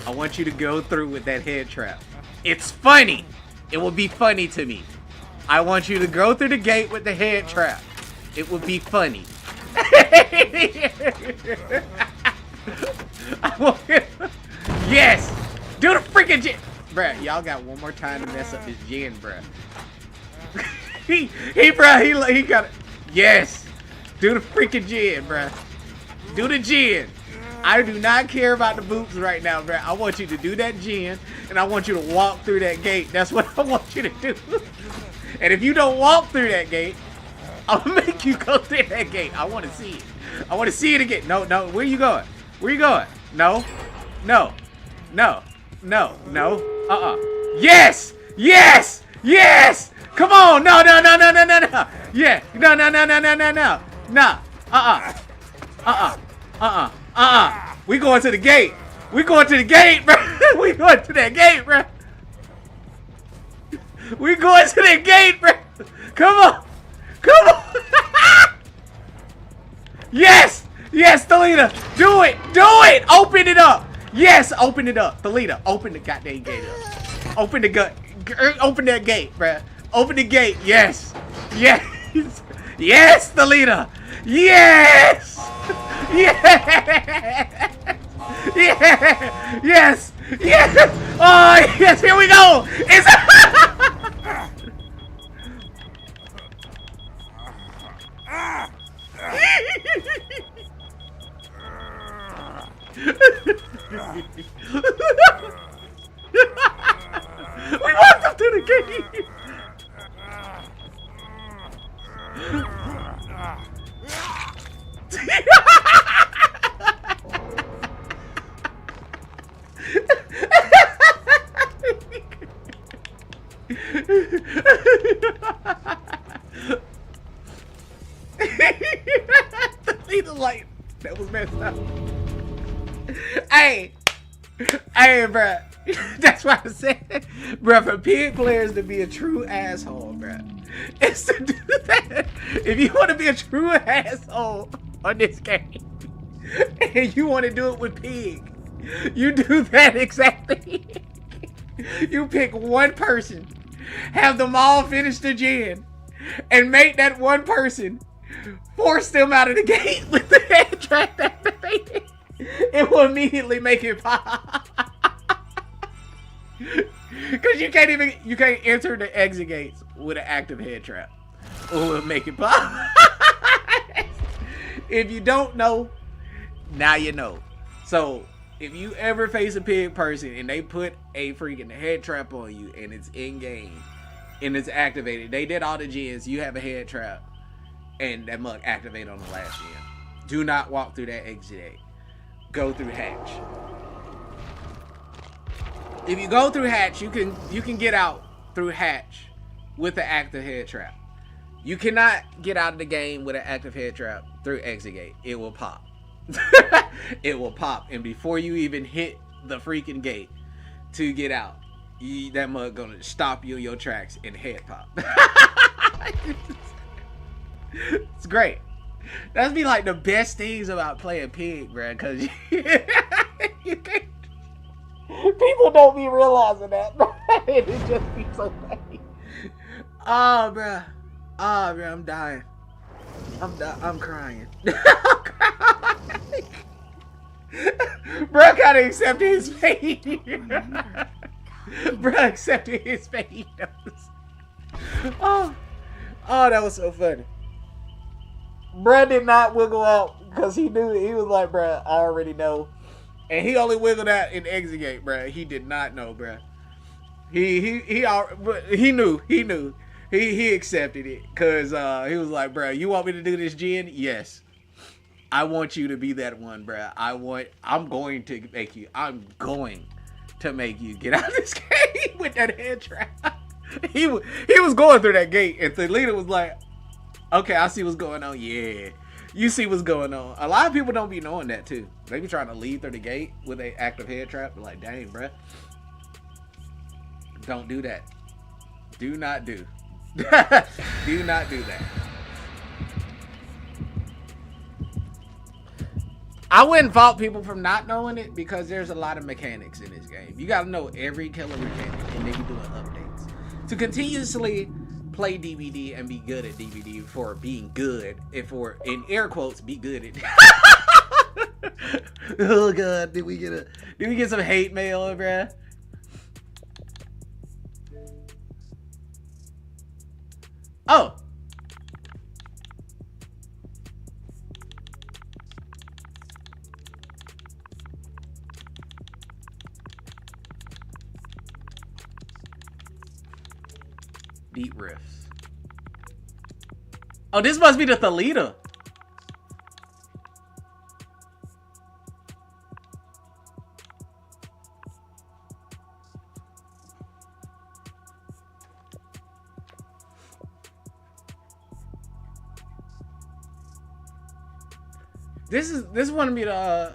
I want you to go through with that head trap. It's funny. It will be funny to me. I want you to go through the gate with the head trap. It will be funny. I want him. Yes! Do the freaking gin! Bruh, y'all got one more time to mess up this gin, bruh. he got it. Yes! Do the freaking gin, bruh. Do the gin. I do not care about the boots right now, bruh. I want you to do that gin, and I want you to walk through that gate. That's what I want you to do. And if you don't walk through that gate, I'll make you go through that gate. I want to see it. I want to see it again. No, where you going? Where you going? No. Yes! Yes! Yes! Come on! No! Yeah! No! We going to the gate! We going to the gate, bro! We going to that gate, bro! We going to that gate, bro! Come on! Yes! Yes, Thalita. Do it. Do it. Open it up. Yes, open it up. Thalita, open the goddamn gate up. Open the gut. Open that gate, bruh. Open the gate. Yes. Yes. Yes, Thalita. Yes. Yes. Yeah. Yes. Yes. Oh, yes. Here we go. It's we walked up to the gate. The light that was messed up. Hey, bruh. That's why I said, bruh, for pig players to be a true asshole, bruh, is to do that. If you want to be a true asshole on this game, and you want to do it with pig, you do that exact thing. You pick one person, have them all finish the gen, and make that one person force them out of the gate with the head trap activated. It will immediately make it pop. Cause you can't enter the exit gates with an active head trap. Or it will make it pop. If you don't know, now you know. So if you ever face a pig person and they put a freaking head trap on you and it's in game and it's activated, they did all the gens, you have a head trap, and that mug activate on the last gen. Do not walk through that exit A. Go through hatch. If you go through hatch, you can get out through hatch with the active head trap. You cannot get out of the game with an active head trap through exit gate. It will pop. It will pop, and before you even hit the freaking gate to get out, that mug gonna stop you in your tracks and head pop. It's great. That's be like the best things about playing pig, bruh, cause you can't, people don't be realizing that. It just be so funny. Oh, bruh. Oh, bruh, I'm dying. I'm crying. I'm crying. Bro kinda accepted his fate. Bro accepted his fate. Oh, that was so funny. Bruh did not wiggle out because he knew. He was like, bruh, I already know. And he only wiggled out in exit gate, bruh. He did not know, bruh. He knew. He accepted it because he was like, bruh, you want me to do this gen? Yes. I want you to be that one, bruh. I'm going to make you get out of this game with that head trap. He was going through that gate, and Thalita was like, okay, I see what's going on. Yeah, you see what's going on. A lot of people don't be knowing that too. They be trying to leave through the gate with an active head trap. They're like, dang, bruh. Don't do that. Do not do. Do not do that. I wouldn't fault people from not knowing it because there's a lot of mechanics in this game. You gotta know every killer mechanic, and they be doing updates. To continuously play DBD and be good at DBD for being good, and for, in air quotes, be good at oh god, did we get some hate mail, bruh? Oh. Deep riffs. Oh, this must be the Thalita. This want to be the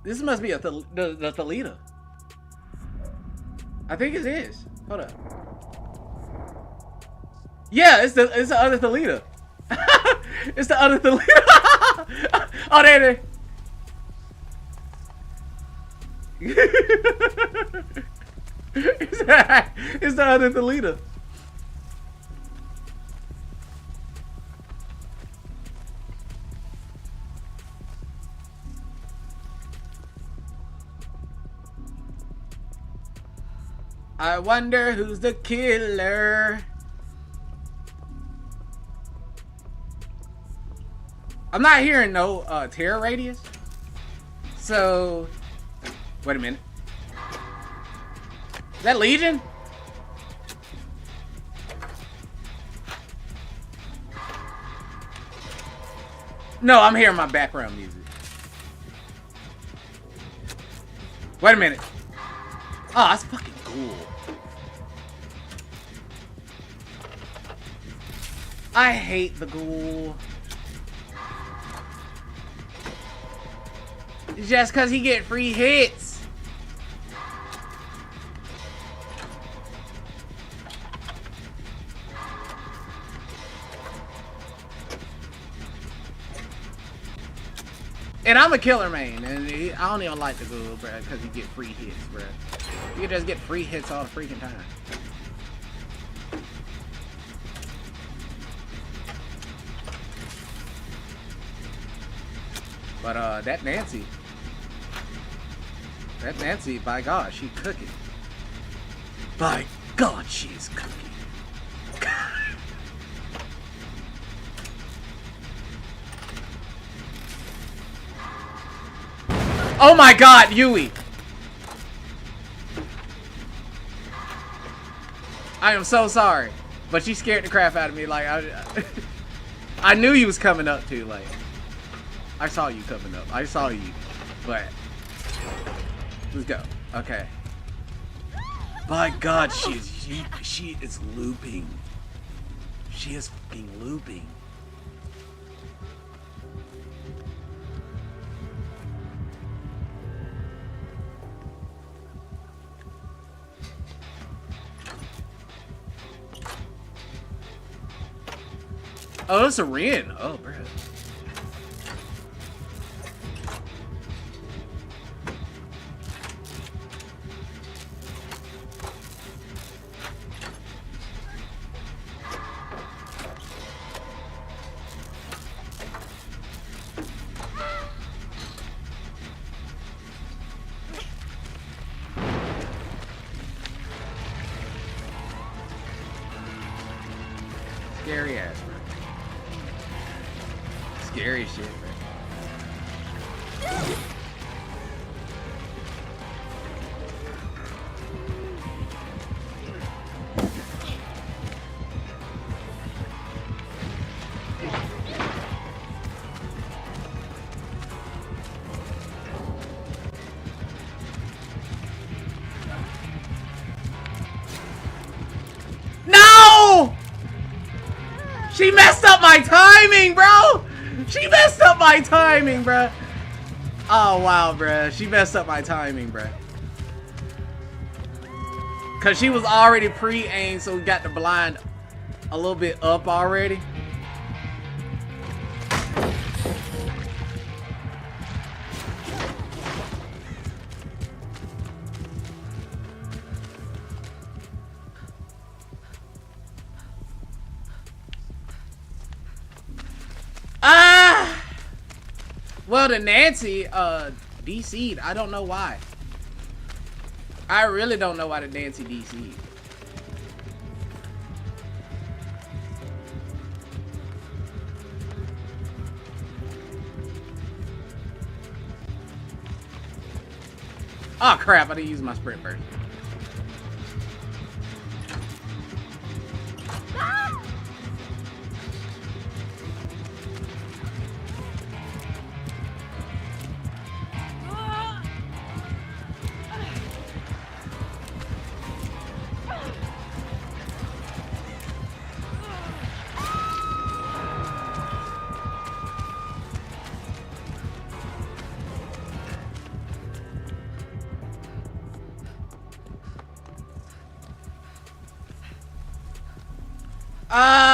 this must be the Thalita. I think it is. Hold up. Yeah, it's the other Thalita. It's the other Thalita. Oh, there. It's the other Thalita. I wonder who's the killer. I'm not hearing no terror radius. So, wait a minute. Is that Legion? No, I'm hearing my background music. Wait a minute. Oh, that's fucking cool. I hate the ghoul. Just cause he get free hits. And I'm a killer main, and I don't even like the ghoul, bro, because you get free hits, bro. You just get free hits all the freaking time. But that Nancy, by God, she cooking. By God, she's cooking. Oh my God, Yui! I am so sorry, but she scared the crap out of me. Like I knew you was coming up too. Like I saw you coming up. I saw you, but let's go. Okay. By God, she is looping. She is fucking looping. Oh, it's a Rin. Oh, bro. Scary ass, bro. Scary shit, bro. No! She messed up my timing, bro! She messed up my timing, bro. Oh, wow, bro. She messed up my timing, bro. Because she was already pre-aimed, so we got the blind a little bit up already. Well, the Nancy, DC'd. I don't know why. I really don't know why the Nancy DC'd. Oh, crap. I didn't use my sprint burst.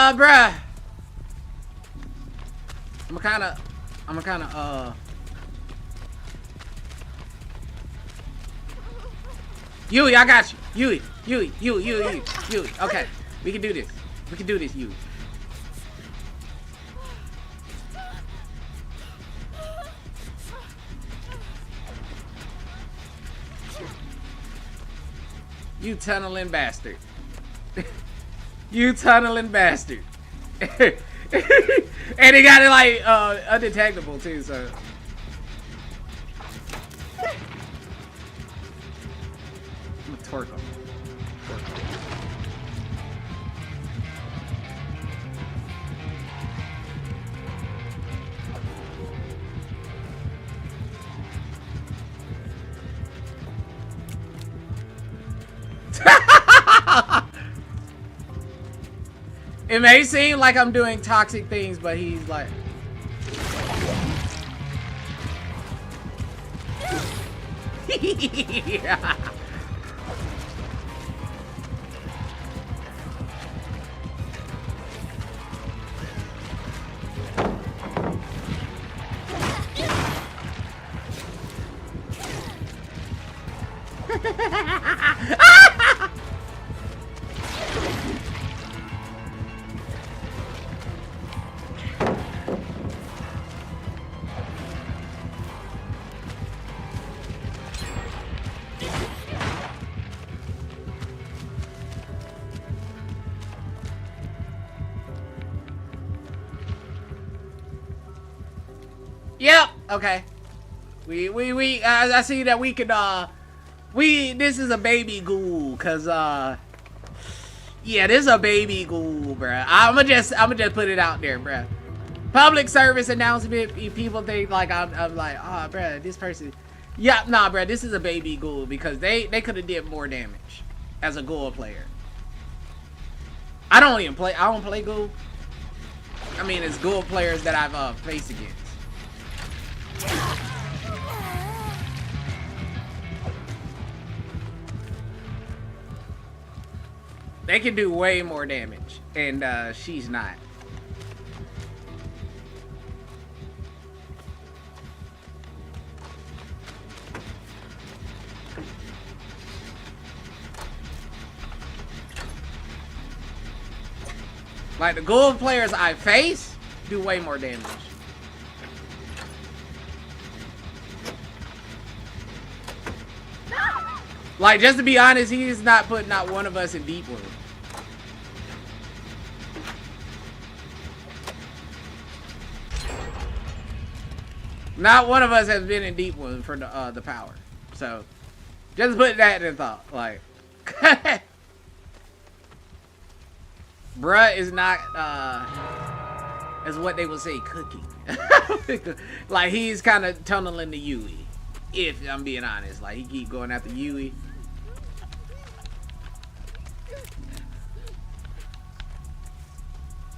Bruh. I'm gonna kind of Yui, I got you. Yui. Okay, we can do this. We can do this, Yui. You tunneling bastard. You tunneling bastard. And he got it like undetectable too, so. I'm gonna twerk him. It may seem like I'm doing toxic things, but he's like... Yeah. Yep. Okay. I see that we could this is a baby ghoul, cause yeah, this is a baby ghoul, bruh. I'ma just put it out there, bruh. Public service announcement. If people think like I'm like, oh, bruh, this person. Yeah, nah, bruh, this is a baby ghoul because they could have did more damage as a ghoul player. I don't play ghoul. I mean, it's ghoul players that I've faced against. They can do way more damage, and she's not. Like, the ghoul players I face do way more damage. Like, just to be honest, he's not putting not one of us in deep wound. Not one of us has been in deep wound for the power. So, just put that in thought. Like, bruh is not, as what they would say, cooking. Like, he's kind of tunneling the Yui. If I'm being honest. Like, he keep going after Yui.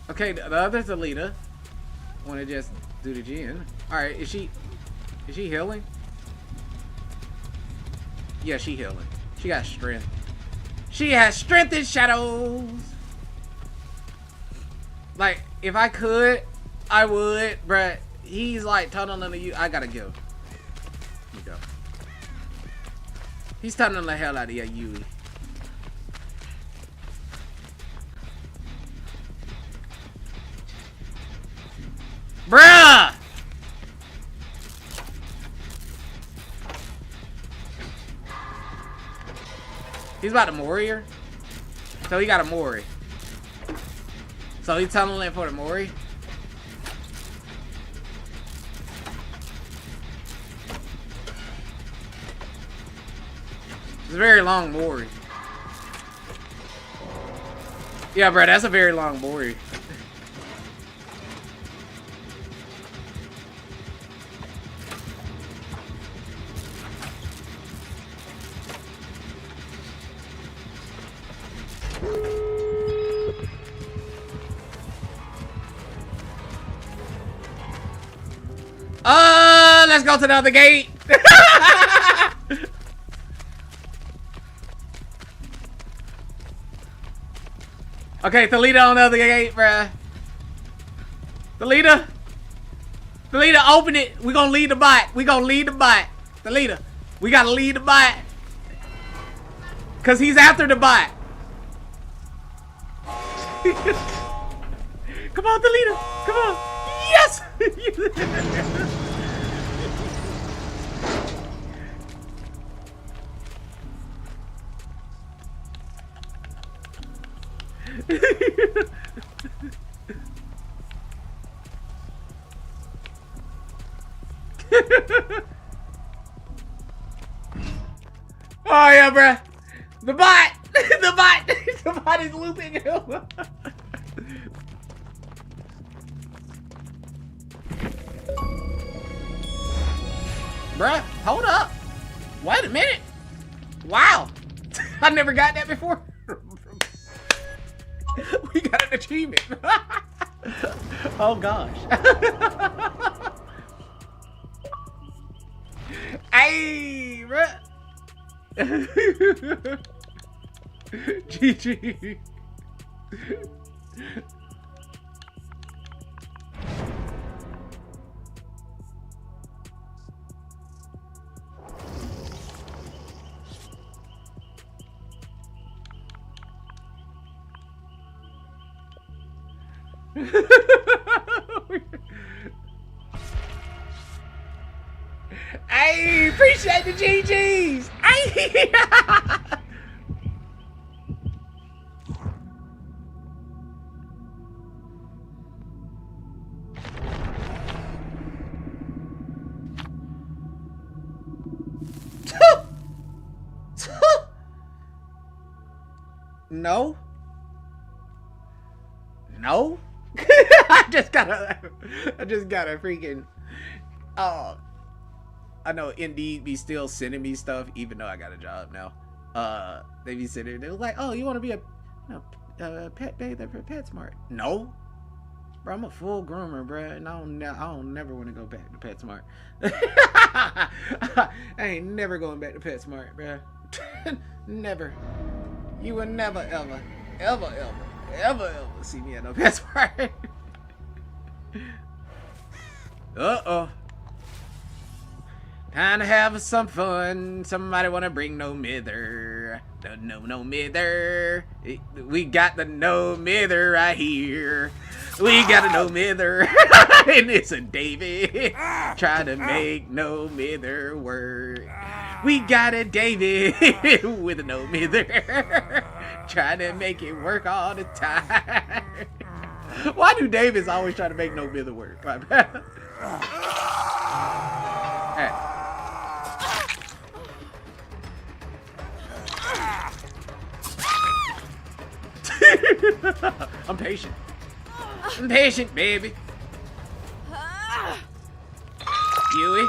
Okay, the other's Alita. Wanna just do the gen. Alright, is she healing? Yeah, she healing. She got strength. She has strength in shadows. Like, if I could, I would, bruh. He's like tunneling the Yui. I gotta go. Here you go. He's tunneling the hell out of Yui. Bruh! He's about to Mori her. So he got a Mori. So he's tunneling for the Mori. It's a very long Mori. Yeah, bro, that's a very long Mori. Let's go to the other gate. Okay, Thalita on the other gate, bruh. Thalita? The leader, open it. We gonna lead the bot. We gonna lead the bot. The leader, we gotta lead the bot. Cause he's after the bot. Come on, the leader. Come on. Yes. Oh yeah, bruh. The bot! The bot! The bot is looping him. Bruh, hold up. Wait a minute. Wow. I never got that before. We got an achievement. Oh gosh. Hey, bruh. GG. Hey, appreciate the GGs. Hey. No. No. I just got a freaking. Oh. I know Indeed be still sending me stuff even though I got a job now. They be sitting there. They was like, "Oh, you want to be a pet bather for PetSmart?" No, bro, I'm a full groomer, bro, and I don't never want to go back to PetSmart. I ain't never going back to PetSmart, bro. Never. You will never, ever see me at no PetSmart. Uh-oh. Time to have some fun. Somebody wanna bring no mither. No mither. We got the no mither right here. We got a no mither. And it's a David. Try to make no mither work. We got a David with a no mither. Trying to make it work all the time. Why do Davids always try to make no mither work? Hey. I'm patient. I'm patient, baby. Huey.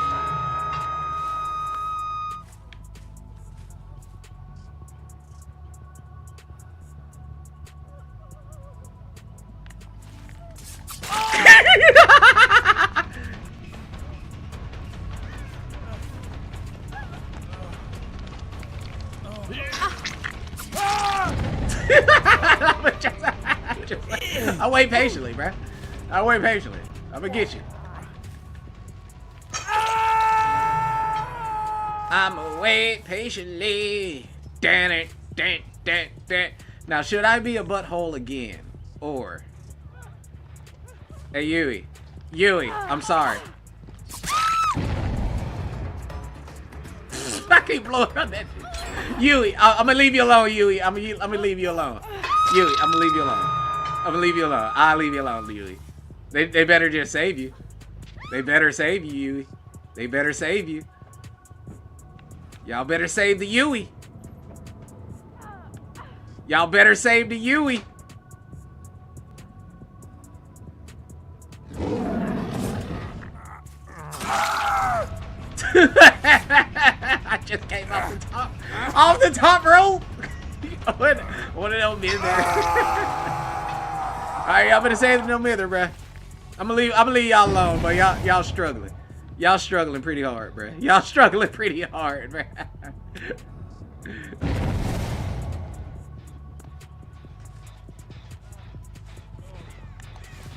I'll wait patiently, bruh. I'll wait patiently. I'm gonna get you. I'ma wait patiently. Dan it. Now, should I be a butthole again? Or... Hey, Yui. Yui, I'm sorry. I keep blowing up that shit. Yui, I'm gonna leave you alone, Yui. I'm gonna leave you alone. Yui, I'm gonna leave you alone. I'm gonna leave you alone. I'll leave you alone, Yui. They better just save you. They better save you, Yui. They better save you. Y'all better save the Yui. Y'all better save the Yui. I just came off the top. Off the top rope. One of them men there. Alright, y'all better save no mither, bruh. I'm gonna leave y'all alone, but y'all struggling. Y'all struggling pretty hard, bruh. Y'all struggling pretty hard, bruh.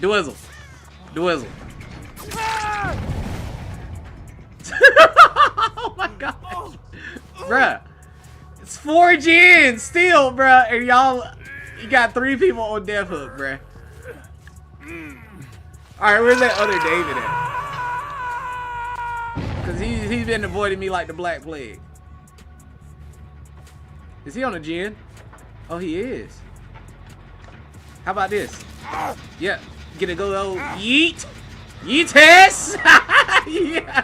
Dwizzle. Oh my god. Bruh. It's 4 gens still, bruh. And y'all, you got 3 people on death hook, bruh. Alright, where's that other David at? Because he's been avoiding me like the Black Plague. Is he on a gen? Oh, he is. How about this? Yeah. Get a go. Yeet. Yeetus. Yeah.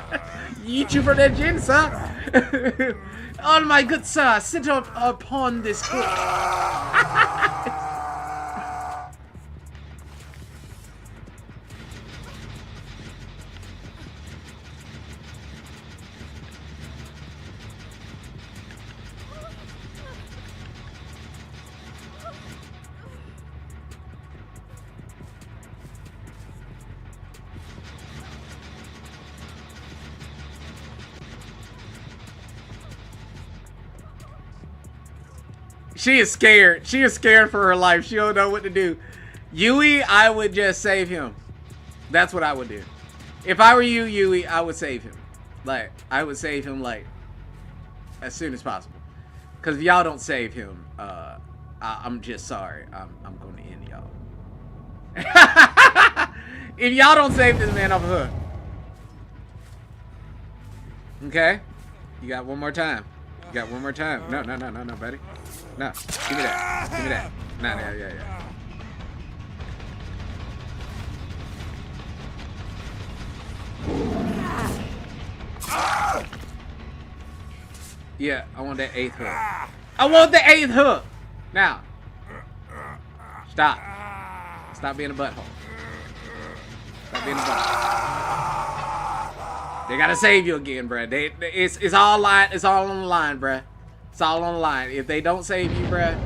Yeet you for that gen, sir. Oh, my good sir. Sit up upon this hook. She is scared. She is scared for her life. She don't know what to do. Yui, I would just save him. That's what I would do. If I were you, Yui, I would save him. Like, I would save him, like, as soon as possible. Because if y'all don't save him, I'm just sorry. I'm going to end y'all. If y'all don't save this man off a hook. Okay? You got one more time. You got one more time. No, buddy. No, give me that. Give me that. No, yeah. Yeah, I want that 8th hook. I want the 8th hook! Now. Stop. Stop being a butthole. Stop being a butthole. They gotta save you again, bruh. It's all on the line, bruh. It's all on the line. If they don't save you, bruh,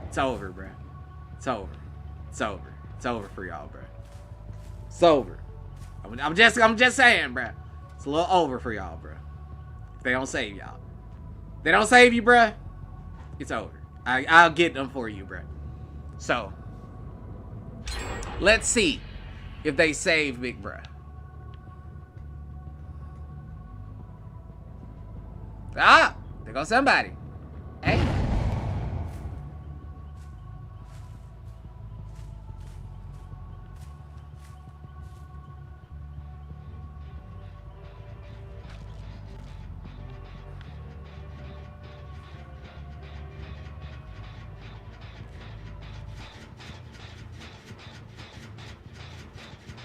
it's over, bruh. It's over. It's over. It's over for y'all, bruh. It's over. I'm just saying, bruh. It's a little over for y'all, bruh. If they don't save y'all. They don't save you, bruh. It's over. I'll get them for you, bruh. So, let's see if they save Big Bruh. Ah! There goes somebody. Hey.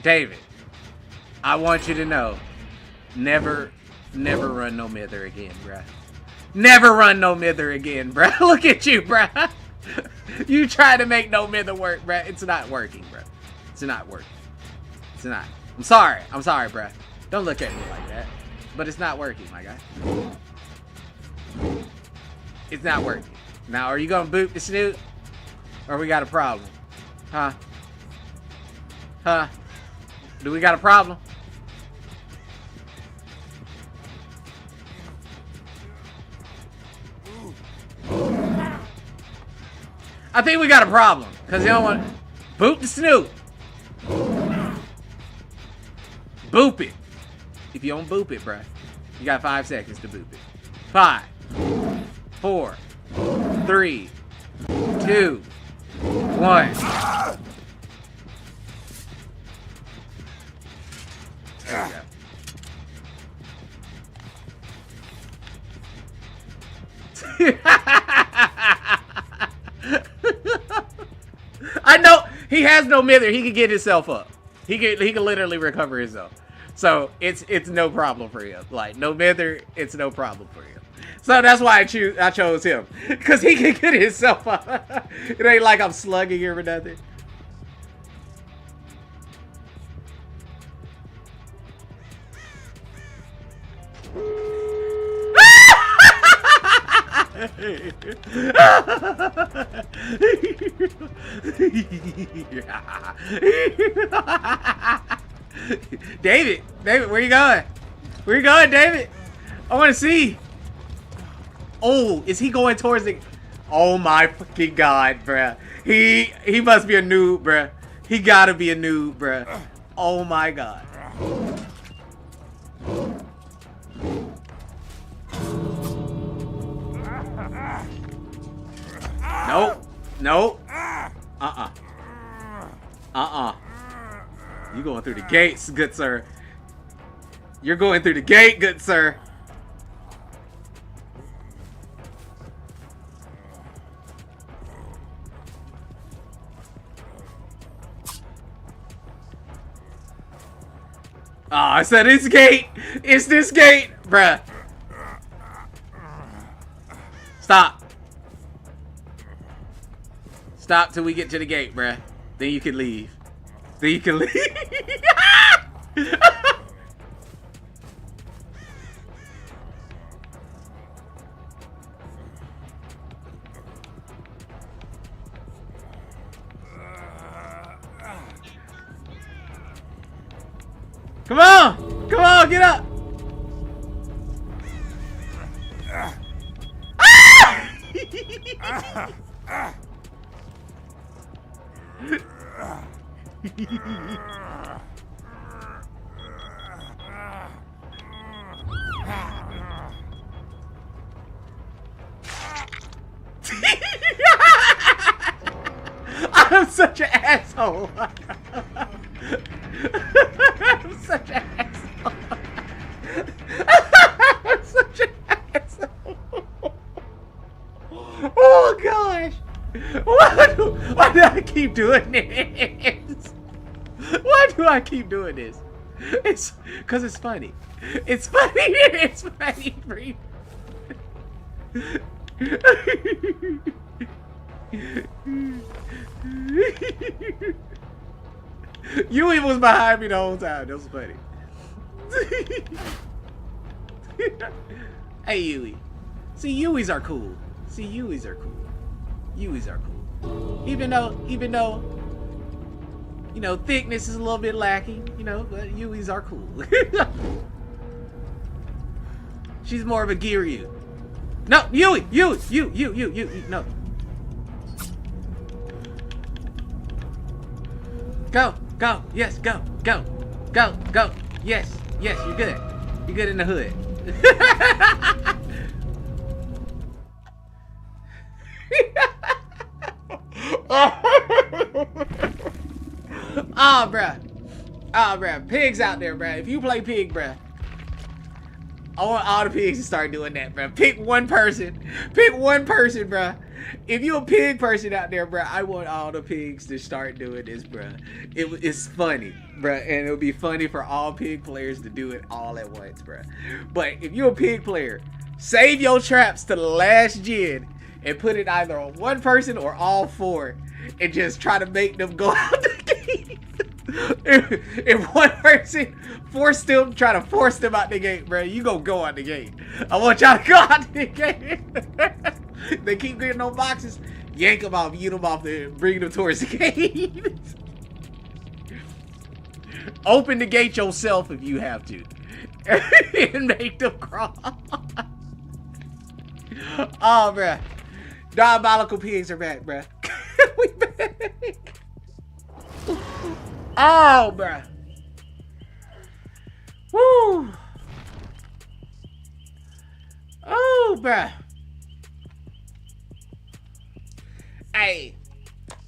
David, I want you to know, never run no mither again, bruh. Never run no mither again, bruh. Look at you, bruh. You try to make no mither work, bruh. It's not working, bruh. It's not working. It's not. I'm sorry, bruh. Don't look at me like that. But it's not working, my guy. It's not working. Now, are you gonna boot the snoot? Or we got a problem? Huh? Huh? Do we got a problem? I think we got a problem, because they don't want to boot the snoot. Boop it. If you don't boop it, bruh, you got 5 seconds to boop it. 5, 4, 3, 2, 1. There we go. I know he has no mither. He can get himself up. He can literally recover himself. So it's no problem for him. Like no mither, it's no problem for him. So that's why I chose him, because he can get himself up. It ain't like I'm slugging him or nothing. David, where you going? Where you going, David? I want to see. Oh, is he going towards the... Oh my fucking god, bruh. He must be a noob, bruh. He gotta be a noob, bruh. Oh my god. Nope. Nope. You going through the gates, good sir. You're going through the gate, good sir. Oh, I said it's gate. It's this gate, bruh. Stop. Stop till we get to the gate, bruh. Then you can leave. Then you can leave. Come on! Come on, get up! I'm such an asshole. I'm such an asshole. I'm such an asshole. Oh gosh. Why do I keep doing this? Why do I keep doing this? It's because it's funny. It's funny. It's funny for you. Yui was behind me the whole time. That was funny. Hey Yui. See, Yuis are cool. See, Yuis are cool. Yuis are cool. Even though, you know, thickness is a little bit lacking, you know, but Yuis are cool. She's more of a Giryu. No, Yui, no. Go, go, yes, go, go, go, go. Yes, yes, you're good. You're good in the hood. Oh, bruh. Oh, bruh. Pigs out there, bruh. If you play pig, bruh, I want all the pigs to start doing that, bruh. Pick one person. Pick one person, bruh. If you're a pig person out there, bruh, I want all the pigs to start doing this, bruh. It's funny, bruh. And it'll be funny for all pig players to do it all at once, bruh. But if you're a pig player, save your traps to the last gen and put it either on one person or all four and just try to make them go out the gate. If one person try to force them out the gate, bro, you gonna go out the gate. I want y'all to go out the gate. They keep getting no boxes, yank them off, eat them off there, bring them towards the gate. Open the gate yourself if you have to. And make them crawl. Oh, bruh. Diabolical pigs are back, bruh. We back. Oh, bruh. Woo. Oh, bruh. Hey.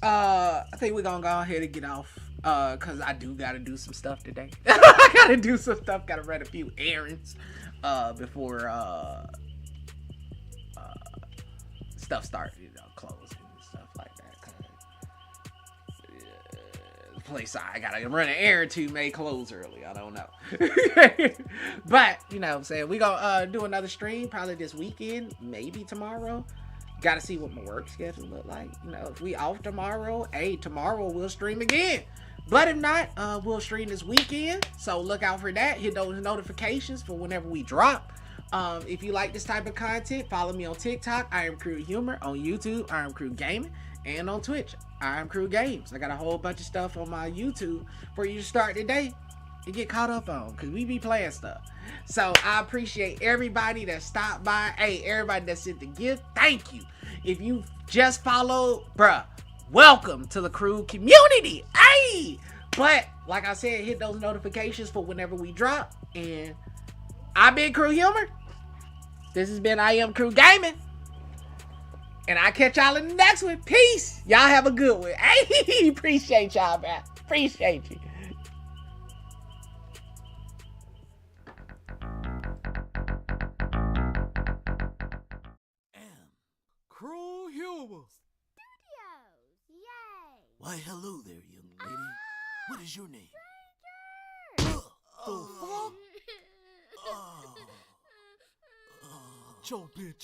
I think we're gonna go ahead and get off. Cause I do gotta do some stuff today. I gotta do some stuff. Gotta run a few errands. Before stuff starts, you know, closing and stuff like that. The place I gotta run an errand to may close early. I don't know. But, you know what I'm saying, we gonna do another stream probably this weekend, maybe tomorrow. Gotta see what my work schedule look like. You know, if we off tomorrow, hey, tomorrow we'll stream again. But if not, we'll stream this weekend. So look out for that. Hit those notifications for whenever we drop. If you like this type of content, follow me on TikTok. I am Crew Humor. On YouTube, I am Crew Gaming. And on Twitch, I am Crew Games. I got a whole bunch of stuff on my YouTube for you to start today and get caught up on, because we be playing stuff. So I appreciate everybody that stopped by. Hey, everybody that sent the gift, thank you. If you just followed, bruh, welcome to the Crew community. Hey, But like I said, hit those notifications for whenever we drop. And I've been Crew Humor. This has been I Am Crew Gaming. And I'll catch y'all in the next one. Peace. Y'all have a good one. Hey, appreciate y'all, man. Appreciate you. Crew Humor Studios, yay! Why, hello there, young lady. What is your name? The fuck? Yo, bitch